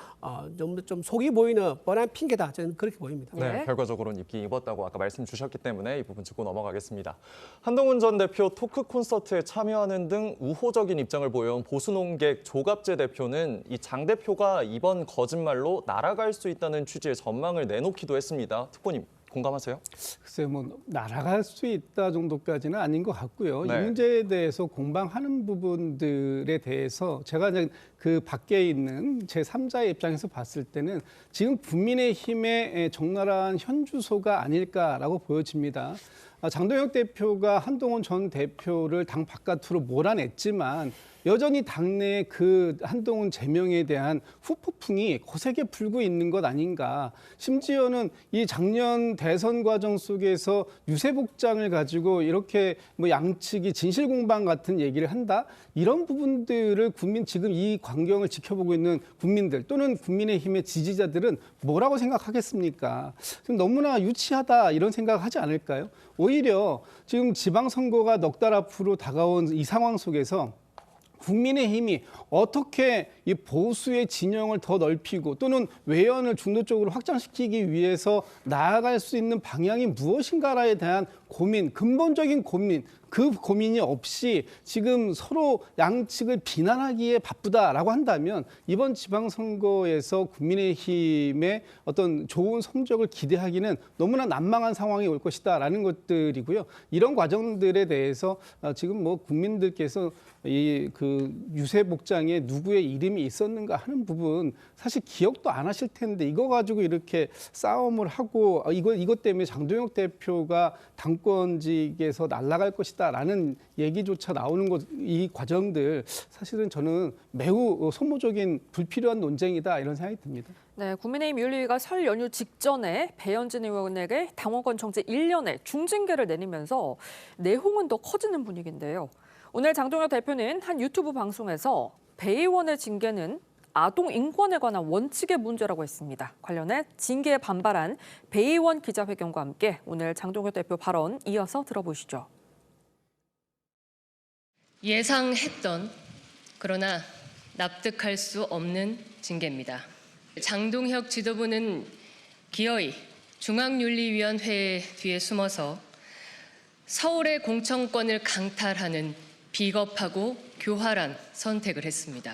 좀 속이 보이는 뻔한 핑계다, 저는 그렇게 보입니다. 네, 결과적으로는 입기 입었다고 아까 말씀 주셨기 때문에 이 부분 짚고 넘어가겠습니다. 한동훈 전 대표 토크 콘서트에 참여하는 등 우호적인 입장을 보여온 보수논객 조갑재 대표는 이 장 대표가 이번 거짓말로 날아갈 수 있다는 취지의 전망을 내놓기도 했습니다. 특보님, 공감하세요? 글쎄요, 날아갈 수 있다 정도까지는 아닌 것 같고요. 네. 이 문제에 대해서 공방하는 부분들에 대해서 제가 이제 그 밖에 있는 제3자의 입장에서 봤을 때는 지금 국민의힘의 적나라한 현주소가 아닐까라고 보여집니다. 장동혁 대표가 한동훈 전 대표를 당 바깥으로 몰아냈지만 여전히 당내에 그 한동훈 제명에 대한 후폭풍이 거세게 불고 있는 것 아닌가. 심지어는 이 작년 대선 과정 속에서 유세복장을 가지고 이렇게 양측이 진실공방 같은 얘기를 한다? 이런 부분들을 지금 이 광경을 지켜보고 있는 국민들 또는 국민의힘의 지지자들은 뭐라고 생각하겠습니까? 지금 너무나 유치하다 이런 생각하지 않을까요? 오히려 지금 지방선거가 넉 달 앞으로 다가온 이 상황 속에서 국민의힘이 어떻게 이 보수의 진영을 더 넓히고 또는 외연을 중도 쪽으로 확장시키기 위해서 나아갈 수 있는 방향이 무엇인가에 대한 고민, 근본적인 고민, 그 고민이 없이 지금 서로 양측을 비난하기에 바쁘다라고 한다면 이번 지방선거에서 국민의힘의 어떤 좋은 성적을 기대하기는 너무나 난망한 상황이 올 것이다라는 것들이고요. 이런 과정들에 대해서 지금 국민들께서 그 유세복장에 누구의 이름이 있었는가 하는 부분 사실 기억도 안 하실 텐데, 이거 가지고 이렇게 싸움을 하고 이것 때문에 장동혁 대표가 당권직에서 날아갈 것이다라는 얘기조차 나오는 이 과정들 사실은 저는 매우 소모적인 불필요한 논쟁이다 이런 생각이 듭니다. 네, 국민의힘 윤리위가 설 연휴 직전에 배현진 의원에게 당원권 정지 1년의 중징계를 내리면서 내홍은 더 커지는 분위기인데요. 오늘 장동혁 대표는 한 유튜브 방송에서 배 의원의 징계는 아동 인권에 관한 원칙의 문제라고 했습니다. 관련해 징계에 반발한 배 의원 기자회견과 함께 오늘 장동혁 대표 발언 이어서 들어보시죠. 예상했던 그러나 납득할 수 없는 징계입니다. 장동혁 지도부는 기어이 중앙윤리위원회 뒤에 숨어서 서울의 공천권을 강탈하는 비겁하고 교활한 선택을 했습니다.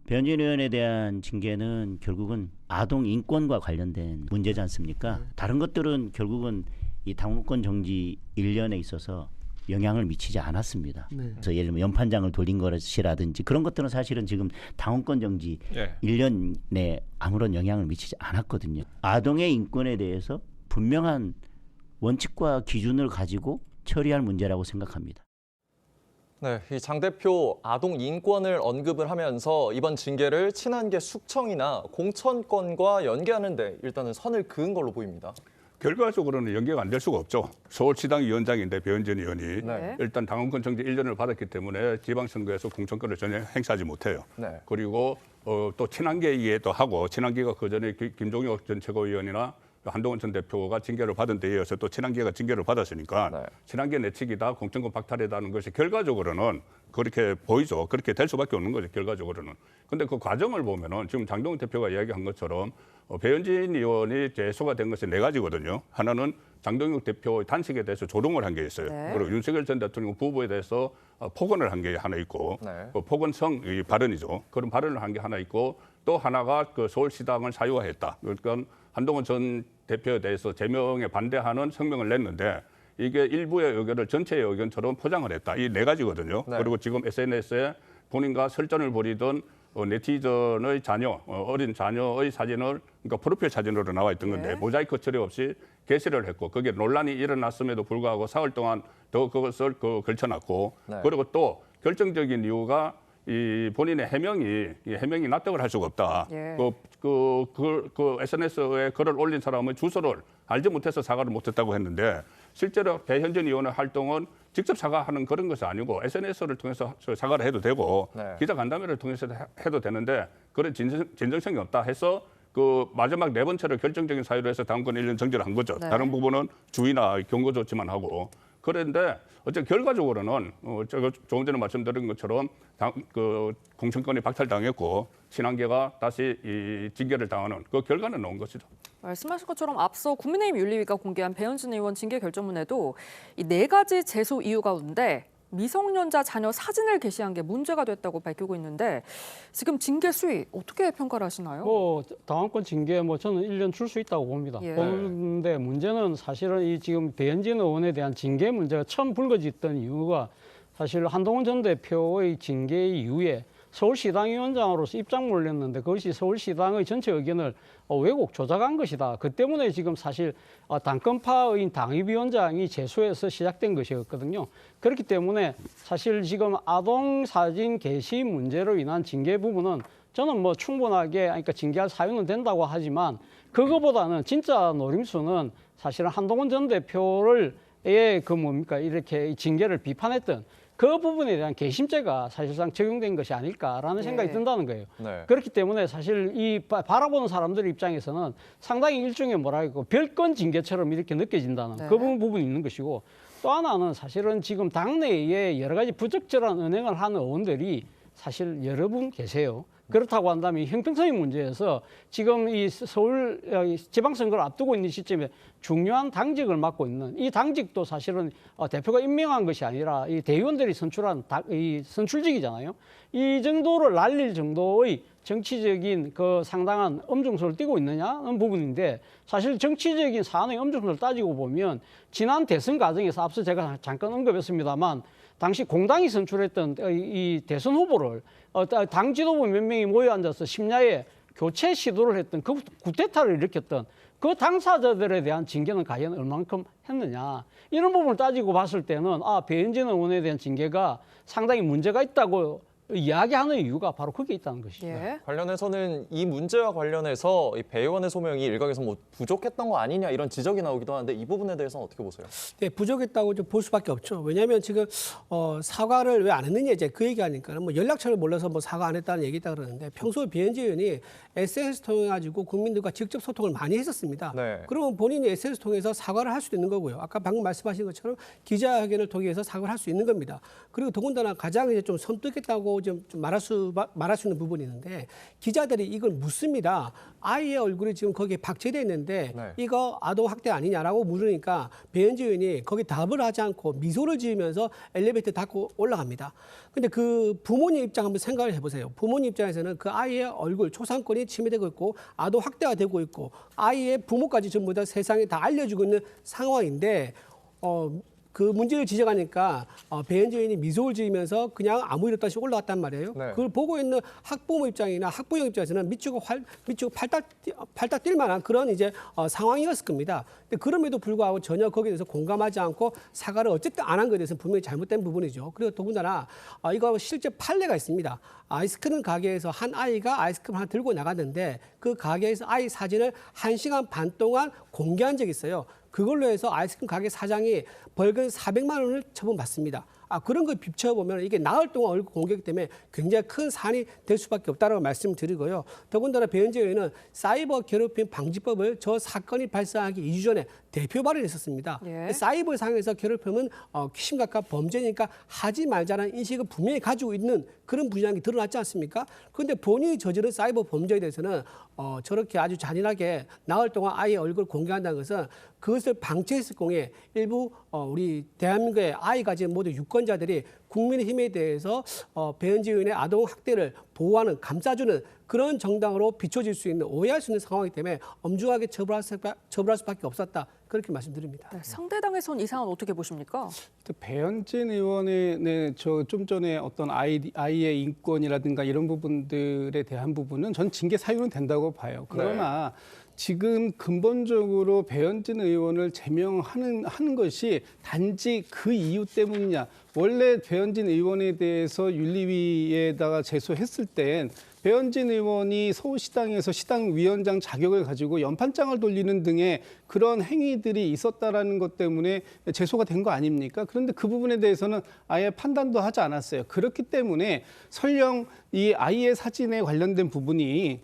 배현진 의원에 대한 징계는 결국은 아동 인권과 관련된 문제지 않습니까? 다른 것들은 결국은 이 당원권 정지 1년에 있어서 영향을 미치지 않았습니다. 그래서 예를 들면 연판장을 돌린 것이라든지 그런 것들은 사실은 지금 당원권 정지 1년 내에 아무런 영향을 미치지 않았거든요. 아동의 인권에 대해서 분명한 원칙과 기준을 가지고 처리할 문제라고 생각합니다. 네, 이 장 대표 아동 인권을 언급을 하면서 이번 징계를 친한계 숙청이나 공천권과 연계하는 데 일단은 선을 그은 걸로 보입니다. 결과적으로는 연계가 안 될 수가 없죠. 서울시당 위원장인데 배현진 의원이 네. 일단 당원권 정지 1년을 받았기 때문에 지방선거에서 공천권을 전혀 행사하지 못해요. 네. 그리고 또 친한계이기도 하고 친한계가 그전에 김종혁 전 최고위원이나 한동훈 전 대표가 징계를 받은 데 이어서 또 친한계가 징계를 받았으니까 네. 친한계 내치기다 공천권 박탈이다는 것이 결과적으로는 그렇게 보이죠. 그렇게 될 수밖에 없는 거죠. 결과적으로는. 근데 그 과정을 보면은 지금 장동훈 대표가 이야기한 것처럼 배현진 의원이 제소가 된 것이 4가지거든요. 하나는 장동혁 대표의 단식에 대해서 조롱을 한 게 있어요. 네. 그리고 윤석열 전 대통령 부부에 대해서 폭언을 한 게 하나 있고 네. 그 폭언성 발언이죠. 그런 발언을 한 게 하나 있고 또 하나가 그 서울시당을 사유화했다. 그러니까 한동훈 전 대표에 대해서 제명에 반대하는 성명을 냈는데 이게 일부의 의견을 전체의 의견처럼 포장을 했다. 이 4가지거든요. 네. 그리고 지금 SNS에 본인과 설전을 벌이던 네티즌의 자녀, 어린 자녀의 사진을 그러니까 프로필 사진으로 나와 있던 건데 네. 모자이크 처리 없이 게시를 했고 그게 논란이 일어났음에도 불구하고 사흘 동안 더 그것을 걸쳐놨고 네. 그리고 또 결정적인 이유가 이 본인의 해명이 납득을 할 수가 없다. 예. 그 SNS에 글을 올린 사람의 주소를 알지 못해서 사과를 못했다고 했는데 실제로 배현진 의원의 활동은 직접 사과하는 그런 것이 아니고 SNS를 통해서 사과를 해도 되고 네. 기자간담회를 통해서 해도 되는데 그런 진정성이 없다 해서 그 마지막 4번째로 결정적인 사유로 해서 당원권 1년 정지를 한 거죠. 네. 다른 부분은 주의나 경고 조치만 하고. 그런데 어쨌든 결과적으로는 제가 조금 전에 말씀드린 것처럼 그 공천권이 박탈당했고 친한계가 다시 이 징계를 당하는 그 결과는 나온 것이죠. 말씀하신 것처럼 앞서 국민의힘 윤리위가 공개한 배현진 의원 징계 결정문에도 이 4가지 제소 이유 가운데 미성년자 자녀 사진을 게시한 게 문제가 됐다고 밝히고 있는데 지금 징계 수위 어떻게 평가를 하시나요? 뭐 당원권 징계 뭐 저는 1년 줄 수 있다고 봅니다. 예. 그런데 문제는 사실은 이 지금 배현진 의원에 대한 징계 문제가 처음 불거졌던 이유가 사실 한동훈 전 대표의 징계 이후에 서울시당위원장으로서 입장문을 냈는데 그것이 서울시당의 전체 의견을 왜곡 조작한 것이다. 그 때문에 지금 사실 당권파의 당협위원장이 제소해서 시작된 것이었거든요. 그렇기 때문에 사실 지금 아동 사진 게시 문제로 인한 징계 부분은 저는 뭐 충분하게 그러니까 징계할 사유는 된다고 하지만 그거보다는 진짜 노림수는 사실은 한동훈 전 대표를 이렇게 징계를 비판했던 그 부분에 대한 개심죄가 사실상 적용된 것이 아닐까라는 생각이 든다는 거예요. 네. 그렇기 때문에 사실 이 바라보는 사람들 입장에서는 상당히 일종의 뭐랄까 별건 징계처럼 이렇게 느껴진다는 네. 그 부분이 있는 것이고 또 하나는 사실은 지금 당내에 여러 가지 부적절한 은행을 하는 의원들이 사실 여러 분 계세요. 그렇다고 한다면 형평성의 문제에서 지금 이 서울 지방선거를 앞두고 있는 시점에 중요한 당직을 맡고 있는 이 당직도 사실은 대표가 임명한 것이 아니라 이 대의원들이 선출한 이 선출직이잖아요. 이 정도를 날릴 정도의 정치적인 그 상당한 엄중소를 띠고 있느냐는 부분인데 사실 정치적인 사안의 엄중소를 따지고 보면 지난 대선 과정에서 앞서 제가 잠깐 언급했습니다만 당시 공당이 선출했던 이 대선 후보를 당 지도부 몇 명이 모여 앉아서 심야에 교체 시도를 했던 그 쿠데타를 일으켰던 그 당사자들에 대한 징계는 과연 얼만큼 했느냐 이런 부분을 따지고 봤을 때는 배현진 의원에 대한 징계가 상당히 문제가 있다고 이야기하는 이유가 바로 거기에 있다는 것이죠. 예. 관련해서는 이 문제와 관련해서 이 배 의원의 소명이 일각에서 뭐 부족했던 거 아니냐 이런 지적이 나오기도 하는데 이 부분에 대해서는 어떻게 보세요? 네, 부족했다고 좀 볼 수밖에 없죠. 왜냐하면 지금 사과를 왜 안 했느냐 이제 그 얘기하니까 뭐 연락처를 몰라서 뭐 사과 안 했다는 얘기다 그러는데 평소에 배현지 의원이 SNS 통해 가지고 국민들과 직접 소통을 많이 했었습니다. 네. 그러면 본인이 SNS 통해서 사과를 할 수도 있는 거고요. 아까 방금 말씀하신 것처럼 기자회견을 통해서 사과를 할 수 있는 겁니다. 그리고 더군다나 가장 이제 좀 섬뜩했다고 좀 말할 수 있는 부분이 있는데 기자들이 이걸 묻습니다. 아이의 얼굴이 지금 거기에 박제돼 있는데 네. 이거 아동 학대 아니냐라고 물으니까 배현지 의원이 거기 답을 하지 않고 미소를 지으면서 엘리베이터 닫고 올라갑니다. 근데 그 부모님 입장 한번 생각을 해보세요. 부모님 입장에서는 그 아이의 얼굴 초상권이 침해되고 있고 아동 학대가 되고 있고 아이의 부모까지 전부 다 세상에 다 알려주고 있는 상황인데 그 문제를 지적하니까 배현지 의원이 미소를 지으면서 그냥 아무 일 없다시 올라갔단 말이에요. 네. 그걸 보고 있는 학부모 입장이나 학부형 입장에서는 미치고 팔딱 뛸 만한 그런 이제 상황이었을 겁니다. 근데 그럼에도 불구하고 전혀 거기에 대해서 공감하지 않고 사과를 어쨌든 안 한 것에 대해서는 분명히 잘못된 부분이죠. 그리고 더군다나 이거 실제 판례가 있습니다. 아이스크림 가게에서 한 아이가 아이스크림 하나 들고 나갔는데 그 가게에서 아이 사진을 1시간 반 동안 공개한 적이 있어요. 그걸로 해서 아이스크림 가게 사장이 벌금 400만 원을 처분받습니다. 그런 걸 비춰보면 이게 나흘 동안 얼굴 공개하기 때문에 굉장히 큰 사안이 될 수밖에 없다고 말씀을 드리고요. 더군다나 배현지 의원은 사이버 괴롭힘 방지법을 저 사건이 발생하기 2주 전에 대표 발의했었습니다. 예. 사이버 상에서 괴롭힘은 심각한 범죄니까 하지 말자는 인식을 분명히 가지고 있는 그런 분량이 드러났지 않습니까? 그런데 본인이 저지른 사이버 범죄에 대해서는 저렇게 아주 잔인하게 나흘 동안 아이의 얼굴을 공개한다는 것은 그것을 방치했을 경우에 일부 우리 대한민국의 아이 가진 모두 유권자들이 국민의힘에 대해서 배현지 의원의 아동 학대를 보호하는 감싸주는 그런 정당으로 비춰질 수 있는 오해할 수 있는 상황이기 때문에 엄중하게 처벌할 수밖에 없었다. 그렇게 말씀드립니다. 네, 상대당에선 이 상황 어떻게 보십니까? 배현진 의원의 저 좀 전에 어떤 아이의 인권이라든가 이런 부분들에 대한 부분은 전 징계 사유는 된다고 봐요. 그러나 지금 근본적으로 배현진 의원을 제명하는 것이 단지 그 이유 때문이냐. 원래 배현진 의원에 대해서 윤리위에다가 제소했을 땐 배현진 의원이 서울시당에서 시당위원장 자격을 가지고 연판장을 돌리는 등의 그런 행위들이 있었다라는 것 때문에 제소가 된 거 아닙니까? 그런데 그 부분에 대해서는 아예 판단도 하지 않았어요. 그렇기 때문에 설령 이 아이의 사진에 관련된 부분이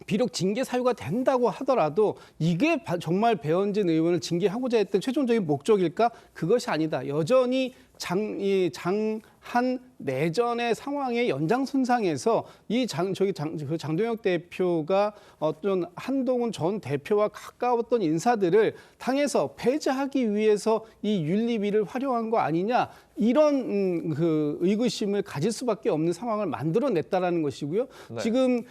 비록 징계 사유가 된다고 하더라도 이게 정말 배현진 의원을 징계하고자 했던 최종적인 목적일까? 그것이 아니다. 여전히 장한 내전의 상황의 연장선상에서 장동혁 대표가 어떤 한동훈 전 대표와 가까웠던 인사들을 당에서 배제하기 위해서 이 윤리위를 활용한 거 아니냐 이런 그 의구심을 가질 수밖에 없는 상황을 만들어냈다라는 것이고요. 네. 지금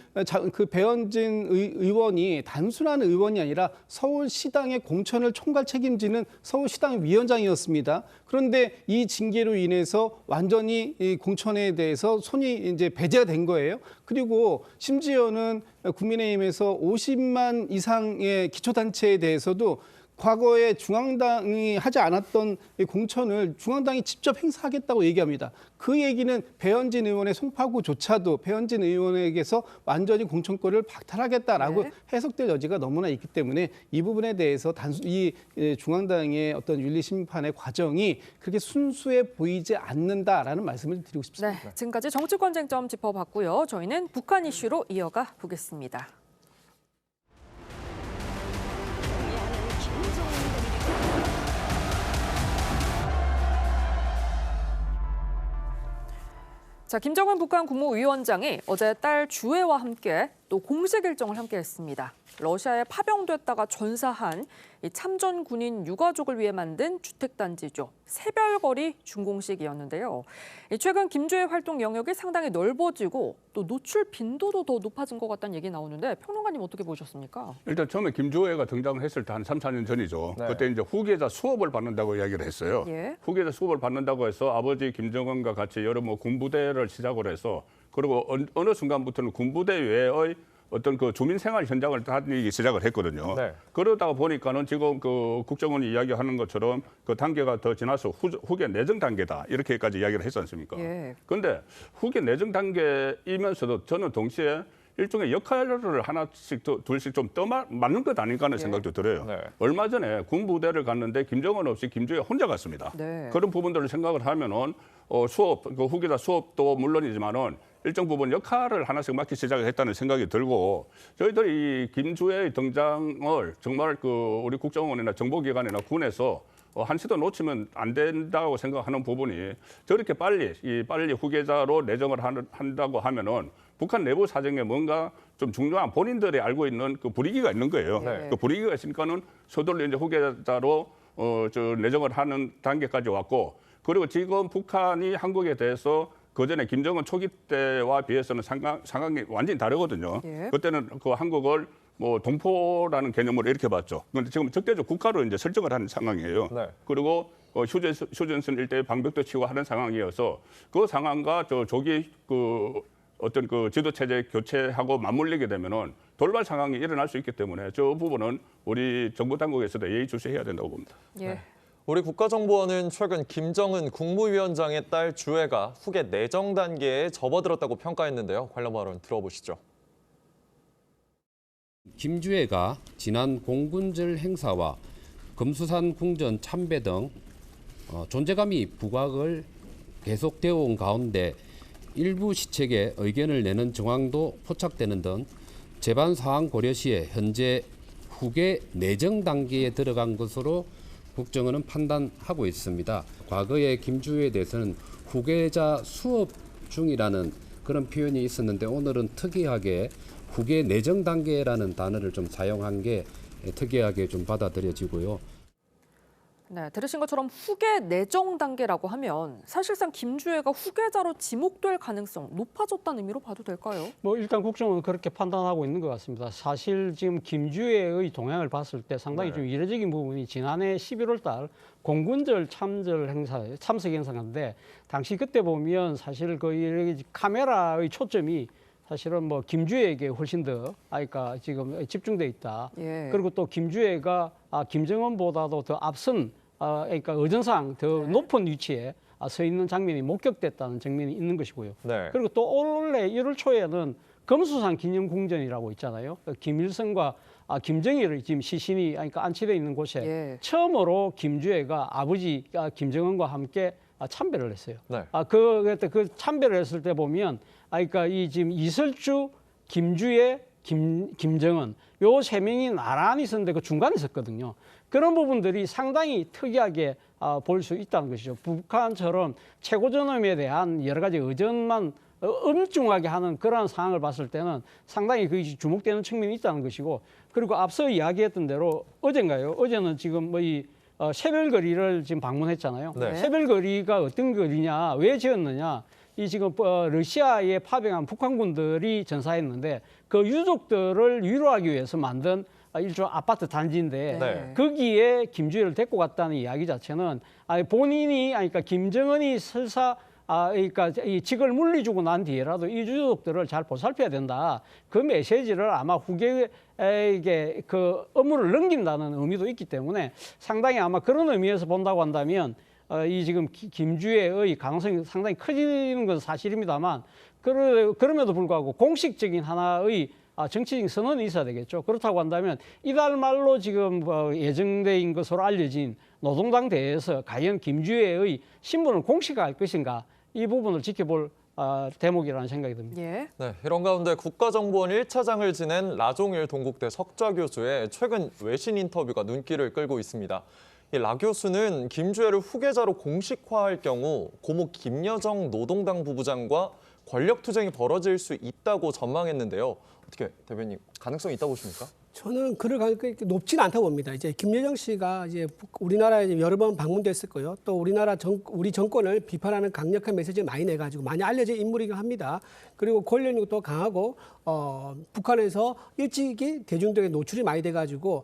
그 배현진 의원이 단순한 의원이 아니라 서울시당의 공천을 총괄 책임지는 서울시당 위원장이었습니다. 그런데 이 징계로 인해서 완전히 이 공천에 대해서 손이 이제 배제가 된 거예요. 그리고 심지어는 국민의힘에서 50만 이상의 기초단체에 대해서도 과거에 중앙당이 하지 않았던 공천을 중앙당이 직접 행사하겠다고 얘기합니다. 그 얘기는 배현진 의원의 송파구조차도 배현진 의원에게서 완전히 공천권을 박탈하겠다라고 해석될 여지가 너무나 있기 때문에 이 부분에 대해서 이 중앙당의 어떤 윤리 심판의 과정이 그렇게 순수해 보이지 않는다라는 말씀을 드리고 싶습니다. 네, 지금까지 정치권 쟁점 짚어봤고요. 저희는 북한 이슈로 이어가 보겠습니다. 자, 김정은 북한 국무위원장이 어제 딸 주애와 함께 또 공식 일정을 함께했습니다. 러시아에 파병됐다가 전사한 이 참전 군인 유가족을 위해 만든 주택단지죠. 새별거리 준공식이었는데요. 최근 김주애 활동 영역이 상당히 넓어지고 또 노출 빈도도 더 높아진 것 같다는 얘기 나오는데 평론가님 어떻게 보셨습니까? 일단 처음에 김주애가 등장했을 때 한 3, 4년 전이죠. 네. 그때 이제 후계자 수업을 받는다고 이야기를 했어요. 예. 후계자 수업을 받는다고 해서 아버지 김정은과 같이 여러 군부대를 시작으로 해서 그리고 어느 순간부터는 군부대 외의 어떤 그 주민 생활 현장을 다니기 시작을 했거든요. 네. 그러다 보니까는 지금 그 국정원이 이야기하는 것처럼 그 단계가 더 지나서 후계 내정 단계다 이렇게까지 이야기를 했지 않습니까? 예. 그런데 후계 내정 단계이면서도 저는 동시에 일종의 역할을 하나씩 둘씩 좀 맞는 것 아닌가 하는 생각도 들어요. 네. 얼마 전에 군부대를 갔는데 김정은 없이 김주희가 혼자 갔습니다. 네. 그런 부분들을 생각을 하면은 수업, 그 후계자 수업도 물론이지만은 일정 부분 역할을 하나씩 맡기 시작을 했다는 생각이 들고 저희들이 이 김주희의 등장을 정말 그 우리 국정원이나 정보기관이나 군에서 한시도 놓치면 안 된다고 생각하는 부분이 저렇게 빨리 후계자로 내정을 한다고 하면은 북한 내부 사정에 뭔가 좀 중요한 본인들이 알고 있는 그 불이익이 있는 거예요. 네. 그 불이익이 있으니까는 서둘러 이제 후계자로 내정을 하는 단계까지 왔고 그리고 지금 북한이 한국에 대해서 그 전에 김정은 초기 때와 비해서는 상황이 완전히 다르거든요. 예. 그때는 그 한국을 뭐 동포라는 개념으로 이렇게 봤죠. 그런데 지금 적대적 국가로 이제 설정을 하는 상황이에요. 네. 그리고 휴전선 일대의 방벽도 치고 하는 상황이어서 그 상황과 저 조기 그 어떤 그 지도 체제 교체하고 맞물리게 되면은 돌발 상황이 일어날 수 있기 때문에 저 부분은 우리 정부 당국에서도 예의주시해야 된다고 봅니다. 예. 우리 국가정보원은 최근 김정은 국무위원장의 딸 주애가 후계 내정 단계에 접어들었다고 평가했는데요. 관련 발언 들어보시죠. 김주애가 지난 공군절 행사와 금수산 궁전 참배 등 존재감이 부각을 계속되어 온 가운데 일부 시책에 의견을 내는 정황도 포착되는 등 재반 사항 고려 시에 현재 후계 내정 단계에 들어간 것으로 국정원은 판단하고 있습니다. 과거에 김주애에 대해서는 후계자 수업 중이라는 그런 표현이 있었는데 오늘은 특이하게 후계 내정 단계라는 단어를 좀 사용한 게 특이하게 좀 받아들여지고요. 네, 들으신 것처럼 후계 내정 단계라고 하면 사실상 김주애가 후계자로 지목될 가능성 높아졌다는 의미로 봐도 될까요? 뭐 일단 국정원은 그렇게 판단하고 있는 것 같습니다. 사실 지금 김주애의 동향을 봤을 때 상당히 좀 이례적인 부분이 지난해 11월 달 공군절 참석 행사인데 당시 그때 보면 사실 그 카메라의 초점이 사실은 뭐 김주애에게 훨씬 더 그러니까 지금 집중돼 있다. 예. 그리고 또 김주애가 김정은보다도 더 앞선 그러니까 의전상 더 높은 위치에 서 있는 장면이 목격됐다는 장면이 있는 것이고요. 네. 그리고 또 올해 1월 초에는 금수산 기념궁전이라고 있잖아요. 김일성과 김정일의 지금 시신이 그러니까 안치되어 있는 곳에 예. 처음으로 김주애가 아버지 김정은과 함께 참배를 했어요. 네. 그 참배를 했을 때 보면 그러니까 이 지금 이설주, 김주애, 김정은 요 세 명이 나란히 있었는데 그 중간에 있었거든요. 그런 부분들이 상당히 특이하게 볼 수 있다는 것이죠. 북한처럼 최고전엄에 대한 여러 가지 의전만 엄중하게 하는 그러한 상황을 봤을 때는 상당히 그것이 주목되는 측면이 있다는 것이고 그리고 앞서 이야기했던 대로 어제는 지금 뭐 이 새별거리를 지금 방문했잖아요. 네. 새별거리가 어떤 거리냐, 왜 지었느냐. 이 지금 러시아에 파병한 북한군들이 전사했는데 그 유족들을 위로하기 위해서 만든 일종의 아파트 단지인데 네. 거기에 김주애를 데리고 갔다는 이야기 자체는 본인이 그러니까 김정은이 설사 그러니까 이 직을 물리주고 난 뒤에라도 이 유족들을 잘 보살펴야 된다. 그 메시지를 아마 후계에게 그 업무를 넘긴다는 의미도 있기 때문에 상당히 아마 그런 의미에서 본다고 한다면 이 지금 김주애의 가능성이 상당히 커지는 것은 사실입니다만 그럼에도 불구하고 공식적인 하나의 정치적인 선언이 있어야 되겠죠. 그렇다고 한다면 이달 말로 지금 예정된 것으로 알려진 노동당 대회에서 과연 김주애의 신분을 공식화할 것인가 이 부분을 지켜볼 대목이라는 생각이 듭니다. 예. 네, 이런 가운데 국가정보원 1차장을 지낸 라종일 동국대 석좌 교수의 최근 외신 인터뷰가 눈길을 끌고 있습니다. 이 라 교수는 김주애를 후계자로 공식화할 경우 고모 김여정 노동당 부부장과 권력투쟁이 벌어질 수 있다고 전망했는데요. 어떻게 대변인 가능성이 있다고 보십니까? 저는 그럴 가능성이 높지는 않다고 봅니다. 이제 김여정 씨가 이제 우리나라에 여러 번 방문됐을 거예요. 또 우리 정권을 비판하는 강력한 메시지를 많이 내가지고 많이 알려진 인물이긴 합니다. 그리고 권력력도 강하고 북한에서 일찍이 대중들에게 노출이 많이 돼가지고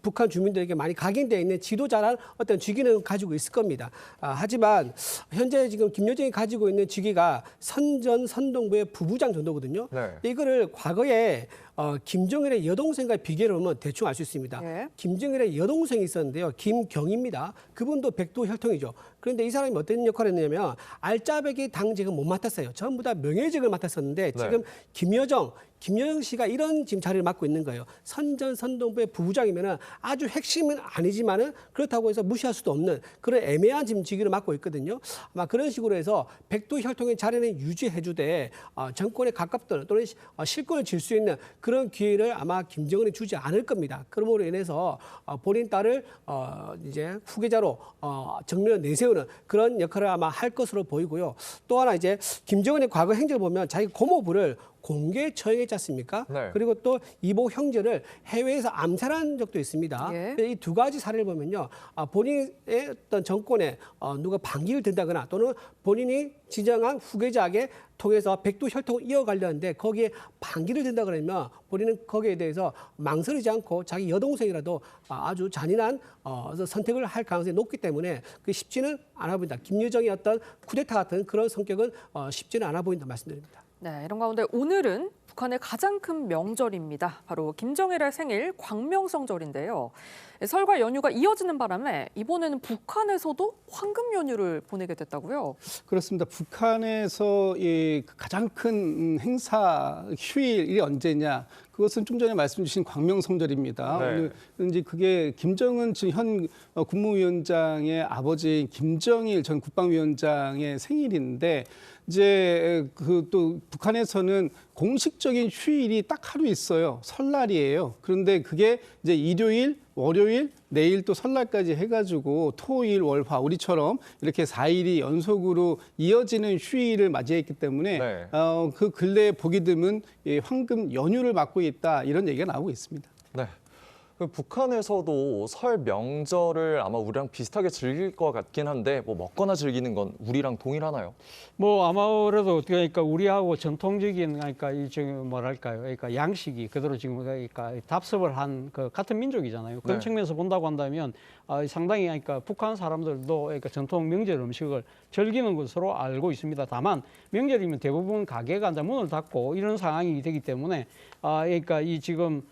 북한 주민들에게 많이 각인되어 있는 지도자라는 어떤 직위는 가지고 있을 겁니다. 하지만 현재 지금 김여정이 가지고 있는 직위가 선동부의 부부장 정도거든요. 네. 이거를 과거에 김정일의 여동생과 비교를 하면 대충 알 수 있습니다. 네. 김정일의 여동생이 있었는데요. 김경입니다. 그분도 백두 혈통이죠. 그런데 이 사람이 어떤 역할을 했냐면 알짜배기 당직은 못 맡았어요. 전부 다 명예직을 맡았었는데 지금 김여정 씨가 이런 지금 자리를 맡고 있는 거예요. 선동부의 부부장이면은 아주 핵심은 아니지만은 그렇다고 해서 무시할 수도 없는 그런 애매한 지금 직위를 맡고 있거든요. 아마 그런 식으로 해서 백두 혈통의 자리는 유지해주되 정권에 가깝던 또는 실권을 질 수 있는 그런 기회를 아마 김정은이 주지 않을 겁니다. 그러므로 인해서 본인 딸을 이제 후계자로 정면에 내세우는 그런 역할을 아마 할 것으로 보이고요. 또 하나 이제 김정은의 과거 행적을 보면 자기 고모부를 공개 처형했지 않습니까? 네. 그리고 또 이보 형제를 해외에서 암살한 적도 있습니다. 예. 이 두 가지 사례를 보면요. 본인의 어떤 정권에 누가 반기를 든다거나 또는 본인이 지정한 후계자에게 통해서 백두 혈통을 이어가려는데 거기에 반기를 든다 그러면 본인은 거기에 대해서 망설이지 않고 자기 여동생이라도 아주 잔인한 선택을 할 가능성이 높기 때문에 그 쉽지는 않아 보인다. 김여정의 어떤 쿠데타 같은 그런 성격은 쉽지는 않아 보인다 말씀드립니다. 네, 이런 가운데 오늘은 북한의 가장 큰 명절입니다. 바로 김정일의 생일 광명성절인데요. 설과 연휴가 이어지는 바람에 이번에는 북한에서도 황금 연휴를 보내게 됐다고요? 그렇습니다. 북한에서 이 가장 큰 행사 휴일이 언제냐? 그것은 좀 전에 말씀 주신 광명성절입니다. 네. 오늘 이제 그게 김정은 지금 현 국무위원장의 아버지인 김정일 전 국방위원장의 생일인데 이제 그 또 북한에서는 공식적인 휴일이 딱 하루 있어요. 설날이에요. 그런데 그게 이제 일요일, 월요일, 내일 또 설날까지 해가지고 토일, 월화 우리처럼 이렇게 4일이 연속으로 이어지는 휴일을 맞이했기 때문에 네. 그 근래에 보기 드문 황금 연휴를 맞고 있다 이런 얘기가 나오고 있습니다. 네. 그 북한에서도 설 명절을 아마 우리랑 비슷하게 즐길 것 같긴 한데 뭐 먹거나 즐기는 건 우리랑 동일하나요? 뭐 아무래도 그러니까 우리하고 전통적인 그러니까 이 지금 뭐랄까요, 그러니까 양식이 그대로 지금 그러니까 답습을 한 그 같은 민족이잖아요. 그런 네. 측면에서 본다고 한다면 상당히 그러니까 북한 사람들도 그러니까 전통 명절 음식을 즐기는 것으로 알고 있습니다. 다만 명절이면 대부분 가게가 이제 문을 닫고 이런 상황이 되기 때문에 그러니까 이 지금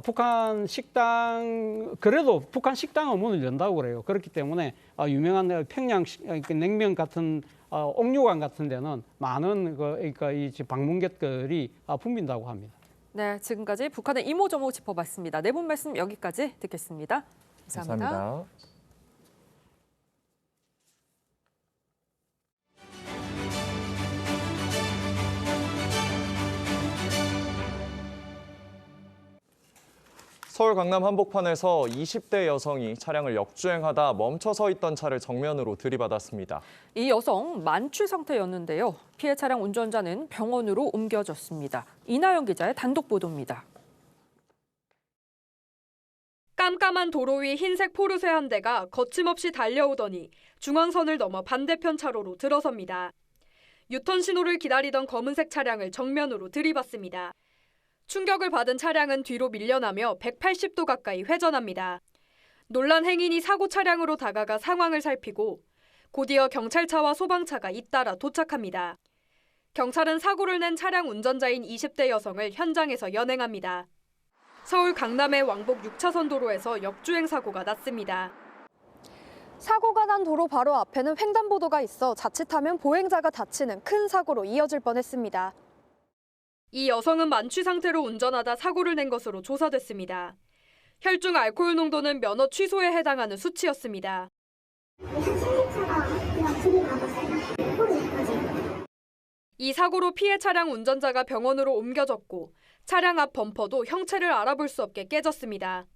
북한 식당 그래도 북한 식당은 문을 연다고 그래요. 그렇기 때문에 유명한 평양 냉면 같은 옥류관 같은 데는 많은 그러니까 이 방문객들이 붐빈다고 합니다. 네, 지금까지 북한의 이모저모 짚어봤습니다. 네 분 말씀 여기까지 듣겠습니다. 감사합니다. 감사합니다. 서울 강남 한복판에서 20대 여성이 차량을 역주행하다 멈춰서 있던 차를 정면으로 들이받았습니다. 이 여성 만취 상태였는데요. 피해 차량 운전자는 병원으로 옮겨졌습니다. 이나영 기자의 단독 보도입니다. 깜깜한 도로 위 흰색 포르쉐 한 대가 거침없이 달려오더니 중앙선을 넘어 반대편 차로로 들어섭니다. 유턴 신호를 기다리던 검은색 차량을 정면으로 들이받습니다. 충격을 받은 차량은 뒤로 밀려나며 180도 가까이 회전합니다. 놀란 행인이 사고 차량으로 다가가 상황을 살피고 곧이어 경찰차와 소방차가 잇따라 도착합니다. 경찰은 사고를 낸 차량 운전자인 20대 여성을 현장에서 연행합니다. 서울 강남의 왕복 6차선 도로에서 역주행 사고가 났습니다. 사고가 난 도로 바로 앞에는 횡단보도가 있어 자칫하면 보행자가 다치는 큰 사고로 이어질 뻔했습니다. 이 여성은 만취 상태로 운전하다 사고를 낸 것으로 조사됐습니다. 혈중 알코올 농도는 면허 취소에 해당하는 수치였습니다. 이 사고로 피해 차량 운전자가 병원으로 옮겨졌고 차량 앞 범퍼도 형체를 알아볼 수 없게 깨졌습니다.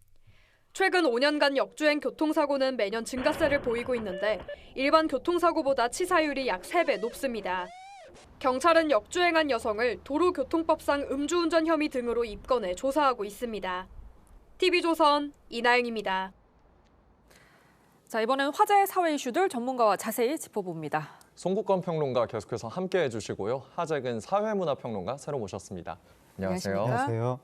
최근 5년간 역주행 교통사고는 매년 증가세를 보이고 있는데 일반 교통사고보다 치사율이 약 3배 높습니다. 경찰은 역주행한 여성을 도로교통법상 음주운전 혐의 등으로 입건해 조사하고 있습니다. TV조선 이나영입니다. 자, 이번엔 화제의 사회 이슈들 전문가와 자세히 짚어봅니다. 송국건 평론가 계속해서 함께해 주시고요. 하재근 사회문화평론가 새로 모셨습니다. 안녕하세요. 안녕하십니까?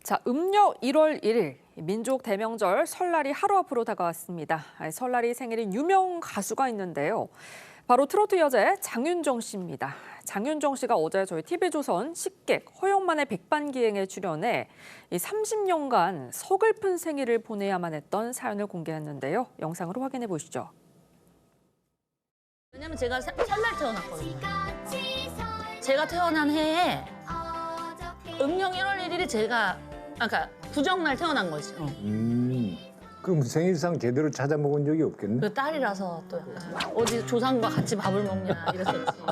자, 음력 1월 1일 민족 대명절 설날이 하루 앞으로 다가왔습니다. 설날이 생일인 유명 가수가 있는데요. 바로 트로트 여제 장윤정 씨입니다. 장윤정 씨가 어제 저희 TV조선 식객 허영만의 백반기행에 출연해 30년간 서글픈 생일을 보내야만 했던 사연을 공개했는데요. 영상으로 확인해 보시죠. 왜냐면 제가 설날 태어났거든요. 제가 태어난 해에 음력 1월 1일이 제가 아까 구정날 태어난 거죠. 그럼 생일상 제대로 찾아먹은 적이 없겠네? 그 딸이라서 또 약간 어디 조상과 같이 밥을 먹냐 이랬었지.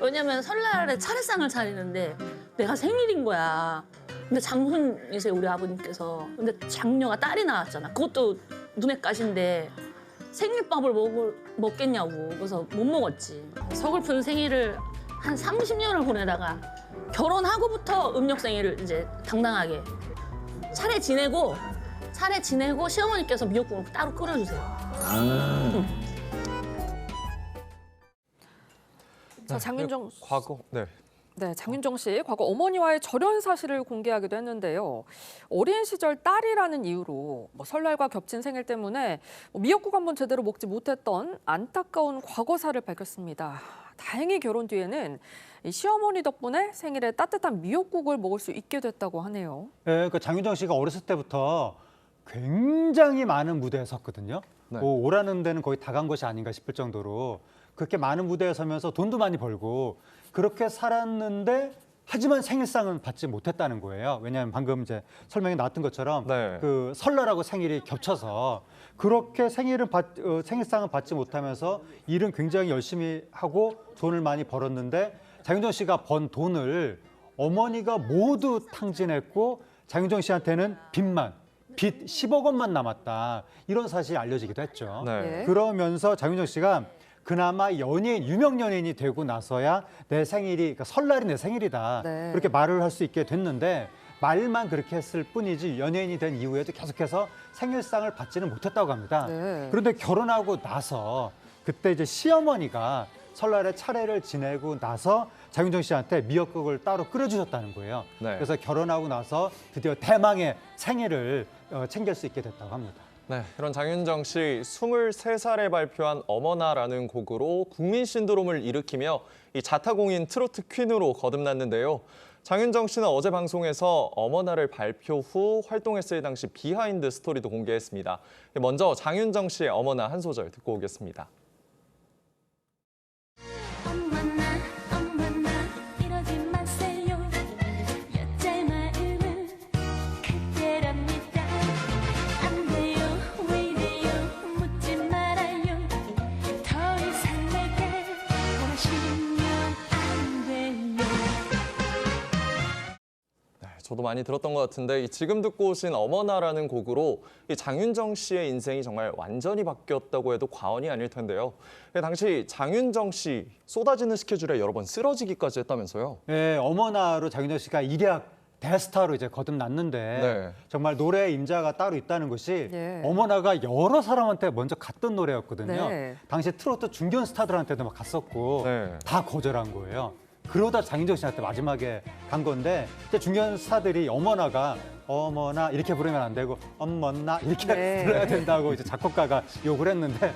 왜냐면 설날에 차례상을 차리는데 내가 생일인 거야. 근데 장손이세요 우리 아버님께서. 근데 장녀가 딸이 나왔잖아. 그것도 눈에 가신데 생일밥을 먹겠냐고. 그래서 못 먹었지. 서글픈 생일을 한 30년을 보내다가 결혼하고부터 음력 생일을 이제 당당하게 차례 지내고 시어머니께서 미역국을 따로 끓여주세요. 자, 장윤정 장윤정 씨 과거 어머니와의 절연 사실을 공개하기도 했는데요. 어린 시절 딸이라는 이유로 설날과 겹친 생일 때문에 미역국 한번 제대로 먹지 못했던 안타까운 과거사를 밝혔습니다. 다행히 결혼 뒤에는 시어머니 덕분에 생일에 따뜻한 미역국을 먹을 수 있게 됐다고 하네요. 네, 그 장윤정 씨가 어렸을 때부터 굉장히 많은 무대에 섰거든요. 오라는 데는 거의 다 간 것이 아닌가 싶을 정도로 그렇게 많은 무대에 서면서 돈도 많이 벌고 그렇게 살았는데 하지만 생일상은 받지 못했다는 거예요. 왜냐하면 방금 이제 설명이 나왔던 것처럼 그 설날하고 생일이 겹쳐서 그렇게 생일상은 받지 못하면서 일은 굉장히 열심히 하고 돈을 많이 벌었는데 장윤정 씨가 번 돈을 어머니가 모두 탕진했고 장윤정 씨한테는 빚 10억 원만 남았다. 이런 사실이 알려지기도 했죠. 그러면서 장윤정 씨가 그나마 유명 연예인이 되고 나서야 내 생일이, 그러니까 설날이 내 생일이다. 그렇게 말을 할 수 있게 됐는데 말만 그렇게 했을 뿐이지 연예인이 된 이후에도 계속해서 생일상을 받지는 못했다고 합니다. 그런데 결혼하고 나서 그때 이제 시어머니가 설날에 차례를 지내고 나서 장윤정 씨한테 미역국을 따로 끓여주셨다는 거예요. 그래서 결혼하고 나서 드디어 대망의 생일을 챙길 수 있게 됐다고 합니다. 네, 그런 장윤정 씨 23살에 발표한 어머나라는 곡으로 국민 신드롬을 일으키며 이 자타공인 트로트 퀸으로 거듭났는데요. 장윤정 씨는 어제 방송에서 어머나를 발표 후 활동했을 당시 비하인드 스토리도 공개했습니다. 먼저 장윤정 씨의 어머나 한 소절 듣고 오겠습니다. 저도 많이 들었던 것 같은데 지금 듣고 오신 어머나라는 곡으로 이 장윤정 씨의 인생이 정말 완전히 바뀌었다고 해도 과언이 아닐 텐데요. 당시 장윤정 씨 쏟아지는 스케줄에 여러 번 쓰러지기까지 했다면서요? 네, 어머나로 장윤정 씨가 일약 대스타로 이제 거듭났는데 정말 노래 임자가 따로 있다는 것이 어머나가 여러 사람한테 먼저 갔던 노래였거든요. 당시 트로트 중견 스타들한테도 막 갔었고 다 거절한 거예요. 그러다 장윤정 씨한테 마지막에 간 건데 중견 스타들이 어머나 이렇게 부르면 안 되고 어머나 이렇게 불러야 된다고 이제 작곡가가 욕을 했는데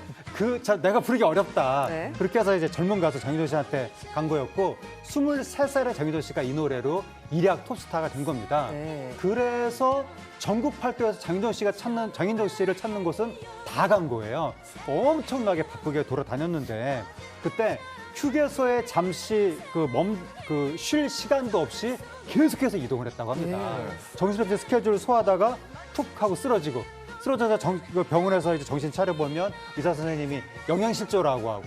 내가 부르기 어렵다. 그렇게 해서 이제 젊은 가수 장윤정 씨한테 간 거였고 23살에 장윤정 씨가 이 노래로 일약 톱스타가 된 겁니다. 그래서 전국 팔도에서 장윤정 씨를 찾는 곳은 다 간 거예요. 엄청나게 바쁘게 돌아다녔는데 그때 휴게소에 잠시 쉴 시간도 없이 계속해서 이동을 했다고 합니다. 정신없이 스케줄을 소화하다가 툭 하고 쓰러져서 병원에서 이제 정신 차려보면 의사 선생님이 영양실조라고 하고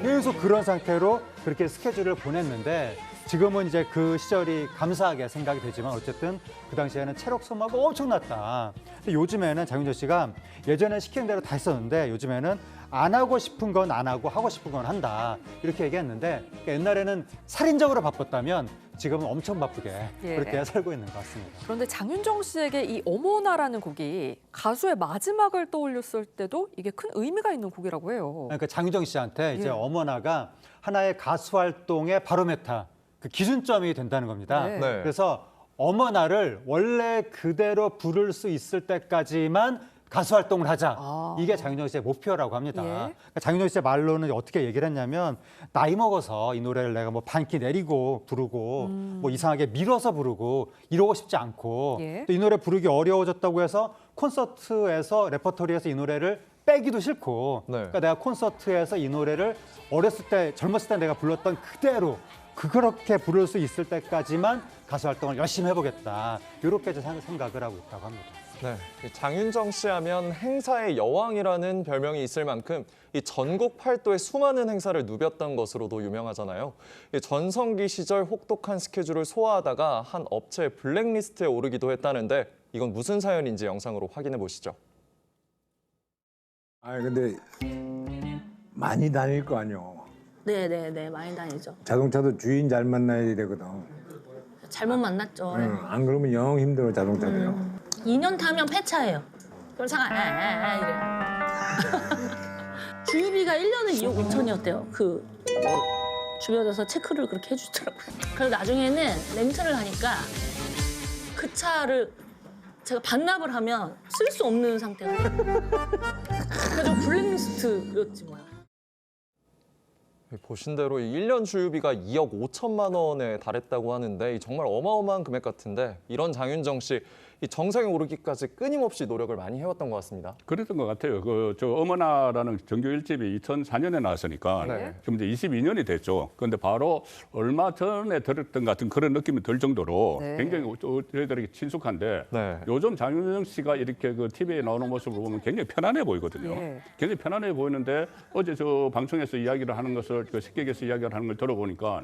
계속 그런 상태로 그렇게 스케줄을 보냈는데 지금은 이제 그 시절이 감사하게 생각이 되지만 어쨌든 그 당시에는 체력 소모가 엄청났다. 근데 요즘에는 장윤정 씨가 예전에 시키는 대로 다 했었는데 요즘에는 안 하고 싶은 건 안 하고 하고 싶은 건 한다. 이렇게 얘기했는데 옛날에는 살인적으로 바빴다면 지금은 엄청 바쁘게 그렇게 살고 있는 것 같습니다. 그런데 장윤정 씨에게 이 어머나라는 곡이 가수의 마지막을 떠올렸을 때도 이게 큰 의미가 있는 곡이라고 해요. 그러니까 장윤정 씨한테 이제 어머나가 하나의 가수 활동의 바로메타, 그 기준점이 된다는 겁니다. 그래서 어머나를 원래 그대로 부를 수 있을 때까지만 가수 활동을 하자. 이게 장윤정 씨의 목표라고 합니다. 그러니까 장윤정 씨의 말로는 어떻게 얘기를 했냐면 나이 먹어서 이 노래를 내가 뭐 반키 내리고 부르고 뭐 이상하게 밀어서 부르고 이러고 싶지 않고 또 이 노래 부르기 어려워졌다고 해서 콘서트에서 레퍼토리에서 이 노래를 빼기도 싫고 그러니까 내가 콘서트에서 이 노래를 어렸을 때 젊었을 때 내가 불렀던 그대로 그렇게 부를 수 있을 때까지만 가수 활동을 열심히 해보겠다. 이렇게 생각을 하고 있다고 합니다. 네, 장윤정 씨 하면 행사의 여왕이라는 별명이 있을 만큼 이 전국 팔도에 수많은 행사를 누볐던 것으로도 유명하잖아요. 전성기 시절 혹독한 스케줄을 소화하다가 한 업체의 블랙리스트에 오르기도 했다는데 이건 무슨 사연인지 영상으로 확인해 보시죠. 근데 많이 다닐 거 아니요. 네네네, 많이 다니죠. 자동차도 주인 잘 만나야 되거든. 잘못 만났죠. 안 그러면 영 힘들어 자동차도요. 2년 타면 폐차예요. 그럼 잠깐 이래요. 주유비가 1년에 2억 5천이었대요. 주변에서 체크를 그렇게 해주더라고요. 그래서 나중에는 렌트를 하니까 그 차를 제가 반납을 하면 쓸 수 없는 상태가 그래서 블랙리스트였지 뭐야. 보신 대로 1년 주유비가 2억 5천만 원에 달했다고 하는데 정말 어마어마한 금액 같은데 이런 장윤정 씨 이 정상에 오르기까지 끊임없이 노력을 많이 해왔던 것 같습니다. 그랬던 것 같아요. 저 어머나라는 정규 1집이 2004년에 나왔으니까 지금 이제 22년이 됐죠. 그런데 바로 얼마 전에 들었던 같은 그런 느낌이 들 정도로 굉장히 저희들에게 친숙한데 요즘 장윤정 씨가 이렇게 TV에 나오는 모습을 보면 굉장히 편안해 보이거든요. 굉장히 편안해 보이는데 어제 저 방송에서 이야기를 하는 것을 식객에서 이야기를 하는 걸 들어보니까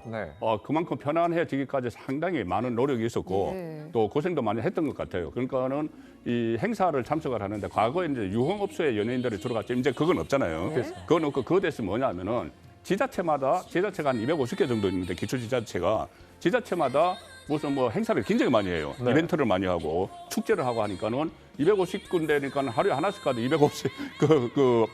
그만큼 편안해지기까지 상당히 많은 노력이 있었고 또 고생도 많이 했던 것 같아요. 그러니까는 이 행사를 참석을 하는데 과거에 이제 유흥업소의 연예인들이 주로 갔죠. 이제 그건 없잖아요. 그건 없고 그거 대신 뭐냐면은 지자체가 한 250개 정도 있는데 기초지자체가 지자체마다 무슨 뭐 행사를 굉장히 많이 해요. 이벤트를 많이 하고 축제를 하고 하니까는 250군데니까 하루에 하나씩 가도 250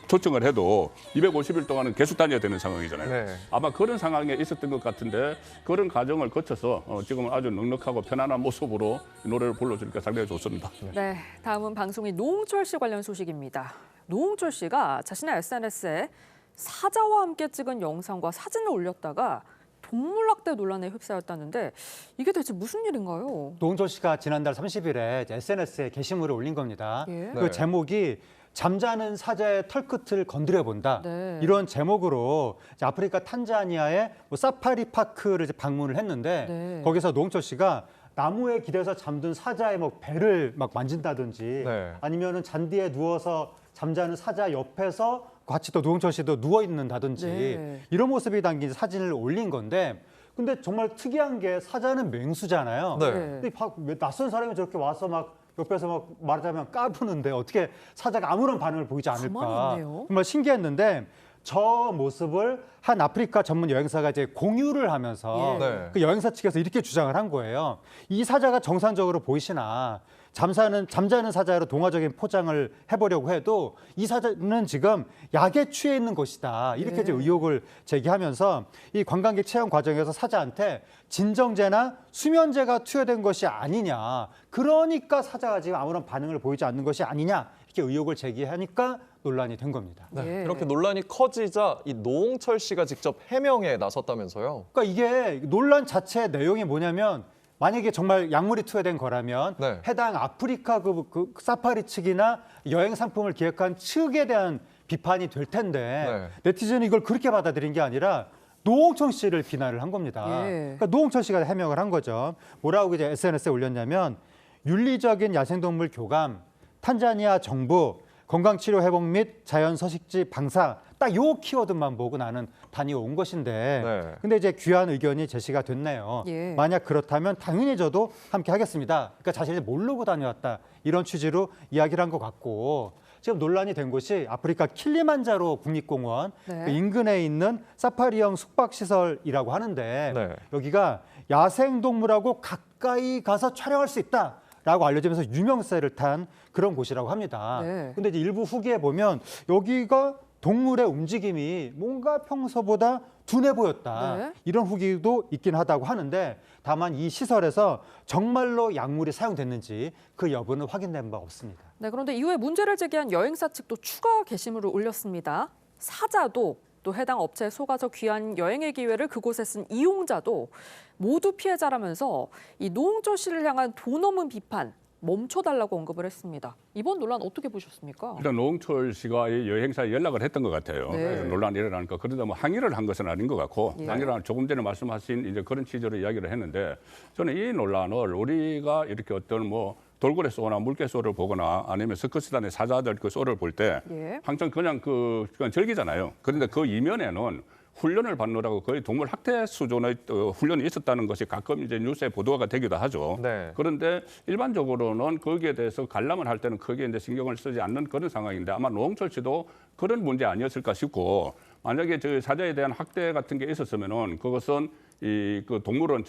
초청을 해도 250일 동안은 계속 다녀야 되는 상황이잖아요. 아마 그런 상황에 있었던 것 같은데 그런 과정을 거쳐서 지금 아주 넉넉하고 편안한 모습으로 노래를 불러주니까 상당히 좋습니다. 네, 다음은 방송인 노홍철 씨 관련 소식입니다. 노홍철 씨가 자신의 SNS에 사자와 함께 찍은 영상과 사진을 올렸다가 동물학대 논란에 휩싸였다는데 이게 대체 무슨 일인가요? 노홍철 씨가 지난달 30일에 SNS에 게시물을 올린 겁니다. 그 제목이 잠자는 사자의 털끝을 건드려 본다. 이런 제목으로 아프리카 탄자니아의 사파리 파크를 방문을 했는데 거기서 노홍철 씨가 나무에 기대서 잠든 사자의 배를 만진다든지 아니면은 잔디에 누워서 잠자는 사자 옆에서 같이 또 노홍철 씨도 누워 있는다든지 이런 모습이 담긴 사진을 올린 건데 근데 정말 특이한 게 사자는 맹수잖아요. 근데 낯선 사람이 저렇게 와서 옆에서 말하자면 까부는데 어떻게 사자가 아무런 반응을 보이지 않을까. 정말 신기했는데 저 모습을 한 아프리카 전문 여행사가 이제 공유를 하면서 그 여행사 측에서 이렇게 주장을 한 거예요. 이 사자가 정상적으로 보이시나 잠자는 사자로 동화적인 포장을 해보려고 해도 이 사자는 지금 약에 취해 있는 것이다. 이렇게 이제 의혹을 제기하면서 이 관광객 체험 과정에서 사자한테 진정제나 수면제가 투여된 것이 아니냐. 그러니까 사자가 지금 아무런 반응을 보이지 않는 것이 아니냐. 이렇게 의혹을 제기하니까 논란이 된 겁니다. 이렇게 논란이 커지자 이 노홍철 씨가 직접 해명에 나섰다면서요? 그러니까 이게 논란 자체의 내용이 뭐냐면 만약에 정말 약물이 투여된 거라면 해당 아프리카 그 사파리 측이나 여행 상품을 기획한 측에 대한 비판이 될 텐데 네티즌이 이걸 그렇게 받아들인 게 아니라 노홍철 씨를 비난을 한 겁니다. 그러니까 노홍철 씨가 해명을 한 거죠. 뭐라고 이제 SNS에 올렸냐면 윤리적인 야생동물 교감, 탄자니아 정부, 건강치료 회복 및 자연서식지 방사 딱 요 키워드만 보고 나는 다녀온 것인데 근데 이제 귀한 의견이 제시가 됐네요. 만약 그렇다면 당연히 저도 함께 하겠습니다. 그러니까 자신이 모르고 다녀왔다 이런 취지로 이야기를 한 것 같고 지금 논란이 된 곳이 아프리카 킬리만자로 국립공원 그 인근에 있는 사파리형 숙박시설이라고 하는데 여기가 야생동물하고 가까이 가서 촬영할 수 있다. 라고 알려지면서 유명세를 탄 그런 곳이라고 합니다. 근데 이제 일부 후기에 보면 여기가 동물의 움직임이 뭔가 평소보다 둔해 보였다. 네. 이런 후기도 있긴 하다고 하는데 다만 이 시설에서 정말로 약물이 사용됐는지 그 여부는 확인된 바 없습니다. 네, 그런데 이후에 문제를 제기한 여행사 측도 추가 게시물을 올렸습니다. 사자도 또 해당 업체에 속아서 귀한 여행의 기회를 그곳에 쓴 이용자도 모두 피해자라면서 이 노홍철 씨를 향한 도 넘은 비판 멈춰달라고 언급을 했습니다. 이번 논란 어떻게 보셨습니까? 일단 노홍철 씨가 이 여행사에 연락을 했던 것 같아요. 네. 논란이 일어나니까. 그런데 뭐 항의를 한 것은 아닌 것 같고, 예. 항의를 조금 전에 말씀하신 이제 그런 취지로 이야기를 했는데, 저는 이 논란을 우리가 이렇게 어떤 뭐 돌고래 쏘나 물개 쏘를 보거나 아니면 서커스단의 사자들 그 쏘를 볼 때 예. 항상 그냥 그냥 즐기잖아요. 그런데 그 이면에는 훈련을 받느라고 거의 동물 학대 수준의 훈련이 있었다는 것이 가끔 이제 뉴스에 보도가 되기도 하죠. 네. 그런데 일반적으로는 거기에 대해서 관람을 할 때는 크게 이제 신경을 쓰지 않는 그런 상황인데 아마 노홍철 씨도 그런 문제 아니었을까 싶고 만약에 저 사자에 대한 학대 같은 게 있었으면은 그것은 그 동물원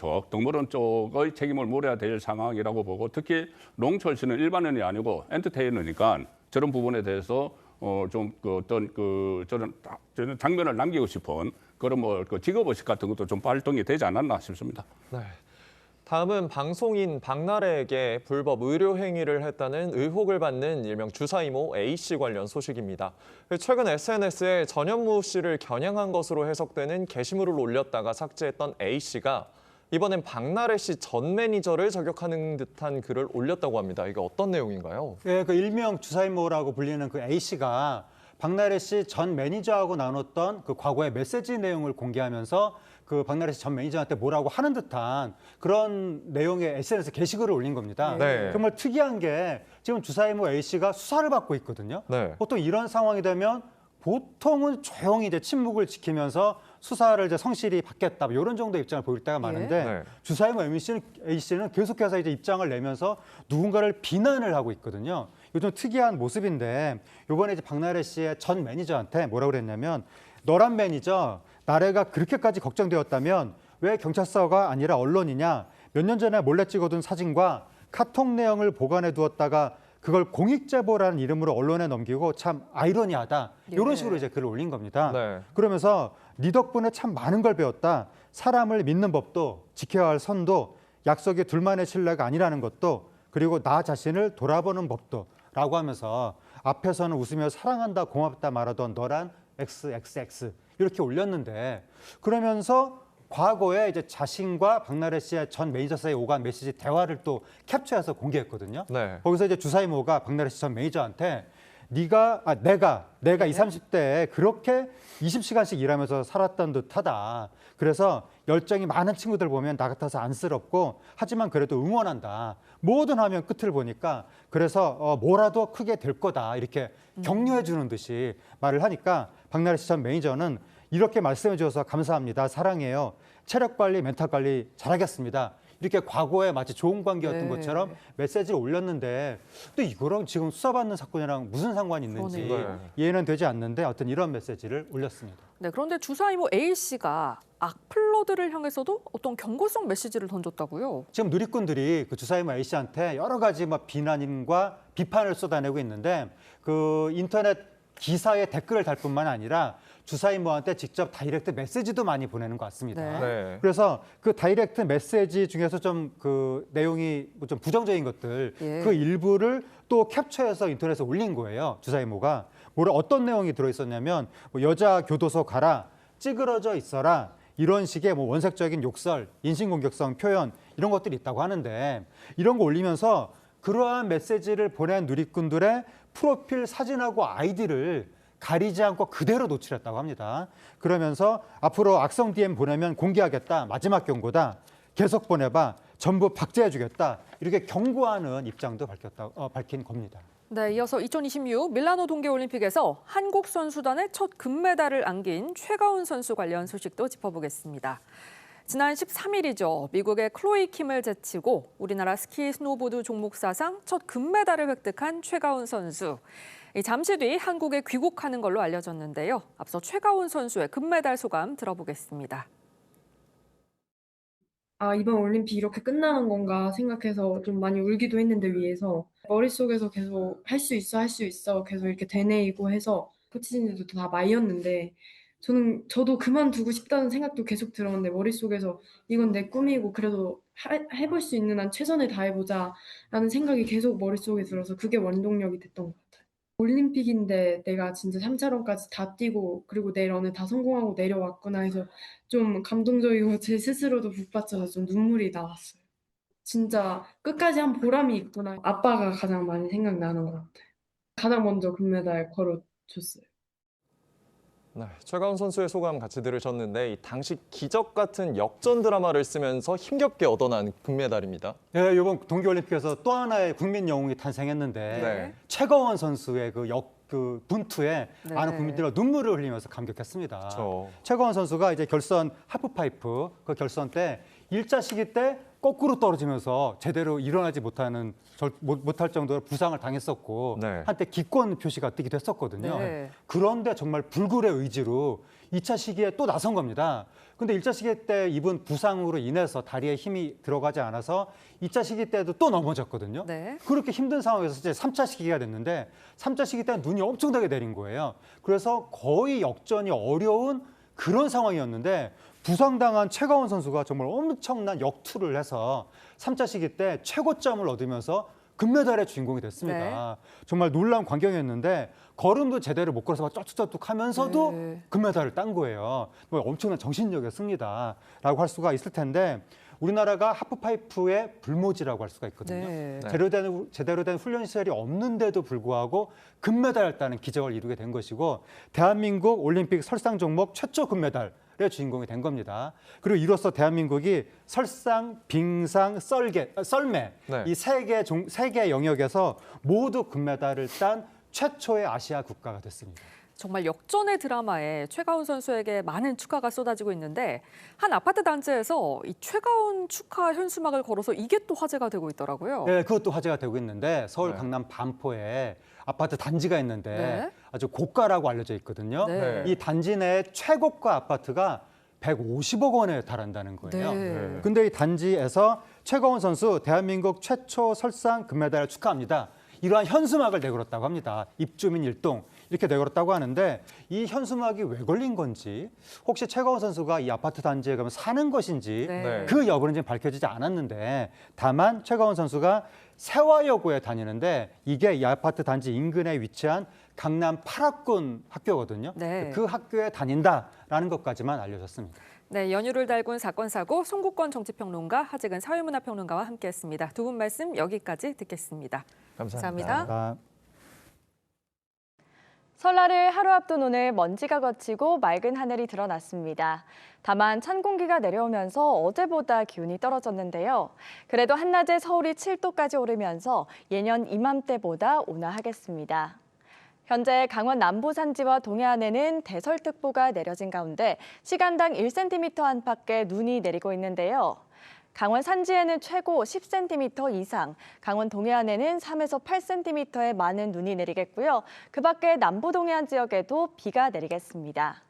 쪽의 책임을 물어야 될 상황이라고 보고 특히 노홍철 씨는 일반인이 아니고 엔터테이너니까 저런 부분에 대해서 좀 저는 장면을 남기고 싶은 그런 그 직업의식 같은 것도 좀 발동이 되지 않았나 싶습니다. 네. 다음은 방송인 박나래에게 불법 의료 행위를 했다는 의혹을 받는 일명 주사이모 A씨 관련 소식입니다. 최근 SNS에 전현무 씨를 겨냥한 것으로 해석되는 게시물을 올렸다가 삭제했던 A씨가 이번엔 박나래 씨 전 매니저를 저격하는 듯한 글을 올렸다고 합니다. 이게 어떤 내용인가요? 네, 그 일명 주사이모라고 불리는 그 A씨가 박나래 씨 전 매니저하고 나눴던 그 과거의 메시지 내용을 공개하면서 그 박나래 씨 전 매니저한테 뭐라고 하는 듯한 그런 내용의 SNS 게시글을 올린 겁니다. 네. 정말 특이한 게 지금 주사이모 A씨가 수사를 받고 있거든요. 네. 보통 이런 상황이 되면 보통은 조용히 이제 침묵을 지키면서 수사를 이제 성실히 받겠다 뭐 이런 정도의 입장을 보일 때가 많은데 네. 주사이모 A씨는 계속해서 이제 입장을 내면서 누군가를 비난을 하고 있거든요. 요즘 특이한 모습인데 이번에 이제 박나래 씨의 전 매니저한테 뭐라고 그랬냐면 너란 매니저 나래가 그렇게까지 걱정되었다면 왜 경찰서가 아니라 언론이냐 몇 년 전에 몰래 찍어둔 사진과 카톡 내용을 보관해 두었다가 그걸 공익제보라는 이름으로 언론에 넘기고 참 아이러니하다. 이런 식으로 이제 글을 올린 겁니다. 네. 그러면서 네 덕분에 참 많은 걸 배웠다. 사람을 믿는 법도 지켜야 할 선도 약속이 둘만의 신뢰가 아니라는 것도 그리고 나 자신을 돌아보는 법도 라고 하면서 앞에서는 웃으며 사랑한다 고맙다 말하던 너란 XXX 이렇게 올렸는데 그러면서 과거에 이제 자신과 박나래 씨의 전 매니저 사이에 오간 메시지 대화를 또 캡처해서 공개했거든요. 네. 거기서 이제 주사이모가 박나래 씨 전 매니저한테 내가 20, 30대에 그렇게 20시간씩 일하면서 살았던 듯하다. 그래서 열정이 많은 친구들 보면 나 같아서 안쓰럽고 하지만 그래도 응원한다. 뭐든 하면 끝을 보니까 그래서 뭐라도 크게 될 거다. 이렇게 격려해 주는 듯이 말을 하니까 박나래 씨 전 매니저는 이렇게 말씀해 주셔서 감사합니다. 사랑해요. 체력 관리, 멘탈 관리 잘하겠습니다. 이렇게 과거에 마치 좋은 관계였던 것처럼 메시지를 올렸는데 또 이거랑 지금 수사받는 사건이랑 무슨 상관이 있는지 이해는 되지 않는데 어떤 이런 메시지를 올렸습니다. 네, 그런데 주사이모 A씨가 악플러들을 향해서도 어떤 경고성 메시지를 던졌다고요? 지금 누리꾼들이 그 주사이모 A씨한테 여러 가지 비난과 비판을 쏟아내고 있는데 그 인터넷 기사에 댓글을 달 뿐만 아니라 주사이모한테 직접 다이렉트 메시지도 많이 보내는 것 같습니다. 네. 그래서 그 다이렉트 메시지 중에서 좀 그 내용이 좀 부정적인 것들 그 일부를 또 캡처해서 인터넷에 올린 거예요. 주사이모가. 어떤 내용이 들어있었냐면 여자 교도소 가라, 찌그러져 있어라 이런 식의 원색적인 욕설, 인신공격성 표현 이런 것들이 있다고 하는데 이런 거 올리면서 그러한 메시지를 보낸 누리꾼들의 프로필 사진하고 아이디를 가리지 않고 그대로 노출했다고 합니다. 그러면서 앞으로 악성 DM 보내면 공개하겠다. 마지막 경고다. 계속 보내봐. 전부 박제해주겠다. 이렇게 경고하는 입장도 밝힌 겁니다. 네, 이어서 2026 밀라노 동계올림픽에서 한국 선수단의 첫 금메달을 안긴 최가운 선수 관련 소식도 짚어보겠습니다. 지난 13일이죠. 미국의 클로이 킴을 제치고 우리나라 스키 스노보드 종목 사상 첫 금메달을 획득한 최가운 선수. 잠시 뒤 한국에 귀국하는 걸로 알려졌는데요. 앞서 최가운 선수의 금메달 소감 들어보겠습니다. 이번 올림픽 이렇게 끝나는 건가 생각해서 좀 많이 울기도 했는데 위에서 머릿속에서 계속 할 수 있어 계속 이렇게 되뇌이고 해서 코치진들도 다 마이였는데 저도 그만두고 싶다는 생각도 계속 들었는데 머릿속에서 이건 내 꿈이고 그래도 해볼 수 있는 한 최선을 다해보자라는 생각이 계속 머릿속에 들어서 그게 원동력이 됐던 것 같아요. 올림픽인데 내가 진짜 3차전까지 다 뛰고 그리고 내 런을 다 성공하고 내려왔구나 해서 좀 감동적이고 제 스스로도 북받쳐서 좀 눈물이 나왔어요. 진짜 끝까지 한 보람이 있구나. 아빠가 가장 많이 생각나는 것 같아요. 가장 먼저 금메달 걸어줬어요. 네, 최가운 선수의 소감 같이 들으셨는데 이 당시 기적 같은 역전 드라마를 쓰면서 힘겹게 얻어난 금메달입니다. 네, 이번 동계올림픽에서 또 하나의 국민 영웅이 탄생했는데 네. 최가원 선수의 그 분투에 네. 많은 국민들이 눈물을 흘리면서 감격했습니다. 그렇죠. 최가원 선수가 이제 결선 하프파이프 그 결선 때 1차 시기 때 거꾸로 떨어지면서 제대로 일어나지 못할 정도로 부상을 당했었고 네. 한때 기권 표시가 뜨기도 했었거든요. 네. 그런데 정말 불굴의 의지로 2차 시기에 또 나선 겁니다. 근데 1차 시기 때 입은 부상으로 인해서 다리에 힘이 들어가지 않아서 2차 시기 때도 또 넘어졌거든요. 네. 그렇게 힘든 상황에서 이제 3차 시기가 됐는데 3차 시기 때는 눈이 엄청나게 내린 거예요. 그래서 거의 역전이 어려운 그런 상황이었는데 부상당한 최가원 선수가 정말 엄청난 역투를 해서 3차 시기 때 최고점을 얻으면서 금메달의 주인공이 됐습니다. 네. 정말 놀라운 광경이었는데 걸음도 제대로 못 걸어서 쩌뚝쩌뚝 하면서도 네. 금메달을 딴 거예요. 뭐 엄청난 정신력의 승리다라고 할 수가 있을 텐데 우리나라가 하프파이프의 불모지라고 할 수가 있거든요. 네. 제대로 된 훈련 시설이 없는데도 불구하고 금메달을 따는 기적을 이루게 된 것이고 대한민국 올림픽 설상 종목 최초 금메달의 주인공이 된 겁니다. 그리고 이로써 대한민국이 설상, 빙상, 썰매 네. 이 세 개 영역에서 모두 금메달을 딴 최초의 아시아 국가가 됐습니다. 정말 역전의 드라마에 최가운 선수에게 많은 축하가 쏟아지고 있는데 한 아파트 단지에서 이 최가운 축하 현수막을 걸어서 이게 또 화제가 되고 있더라고요. 네, 그것도 화제가 되고 있는데 서울 네. 강남 반포에 아파트 단지가 있는데 네. 아주 고가라고 알려져 있거든요. 네. 이 단지 내 최고가 아파트가 150억 원에 달한다는 거예요. 네. 근데 이 단지에서 최가원 선수 대한민국 최초 설상 금메달 축하합니다. 이러한 현수막을 내걸었다고 합니다. 입주민 일동 이렇게 내걸었다고 하는데 이 현수막이 왜 걸린 건지 혹시 최가원 선수가 이 아파트 단지에 가면 사는 것인지 네. 그 여부는 지금 밝혀지지 않았는데 다만 최가원 선수가 세화여고에 다니는데 이게 이 아파트 단지 인근에 위치한 강남 8학군 학교거든요. 네. 그 학교에 다닌다라는 것까지만 알려졌습니다. 네, 연휴를 달군 사건 사고 송국권 정치평론가, 하재근 사회문화평론가와 함께했습니다. 두 분 말씀 여기까지 듣겠습니다. 감사합니다. 설날을 하루 앞둔 오늘 먼지가 걷히고 맑은 하늘이 드러났습니다. 다만 찬 공기가 내려오면서 어제보다 기온이 떨어졌는데요. 그래도 한낮에 서울이 7도까지 오르면서 예년 이맘때보다 온화하겠습니다. 현재 강원 남부 산지와 동해안에는 대설특보가 내려진 가운데 시간당 1cm 안팎의 눈이 내리고 있는데요. 강원 산지에는 최고 10cm 이상, 강원 동해안에는 3에서 8cm의 많은 눈이 내리겠고요. 그 밖에 남부 동해안 지역에도 비가 내리겠습니다.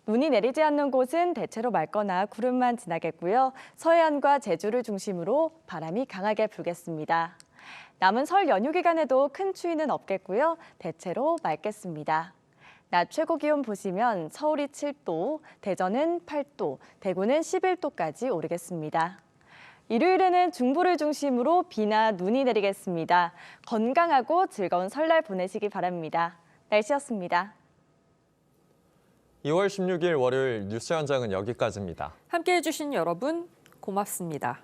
눈이 내리지 않는 곳은 대체로 맑거나 구름만 지나겠고요. 서해안과 제주를 중심으로 바람이 강하게 불겠습니다. 남은 설 연휴 기간에도 큰 추위는 없겠고요. 대체로 맑겠습니다. 낮 최고 기온 보시면 서울이 7도, 대전은 8도, 대구는 11도까지 오르겠습니다. 일요일에는 중부를 중심으로 비나 눈이 내리겠습니다. 건강하고 즐거운 설날 보내시기 바랍니다. 날씨였습니다. 2월 16일 월요일 뉴스 현장은 여기까지입니다. 함께해 주신 여러분 고맙습니다.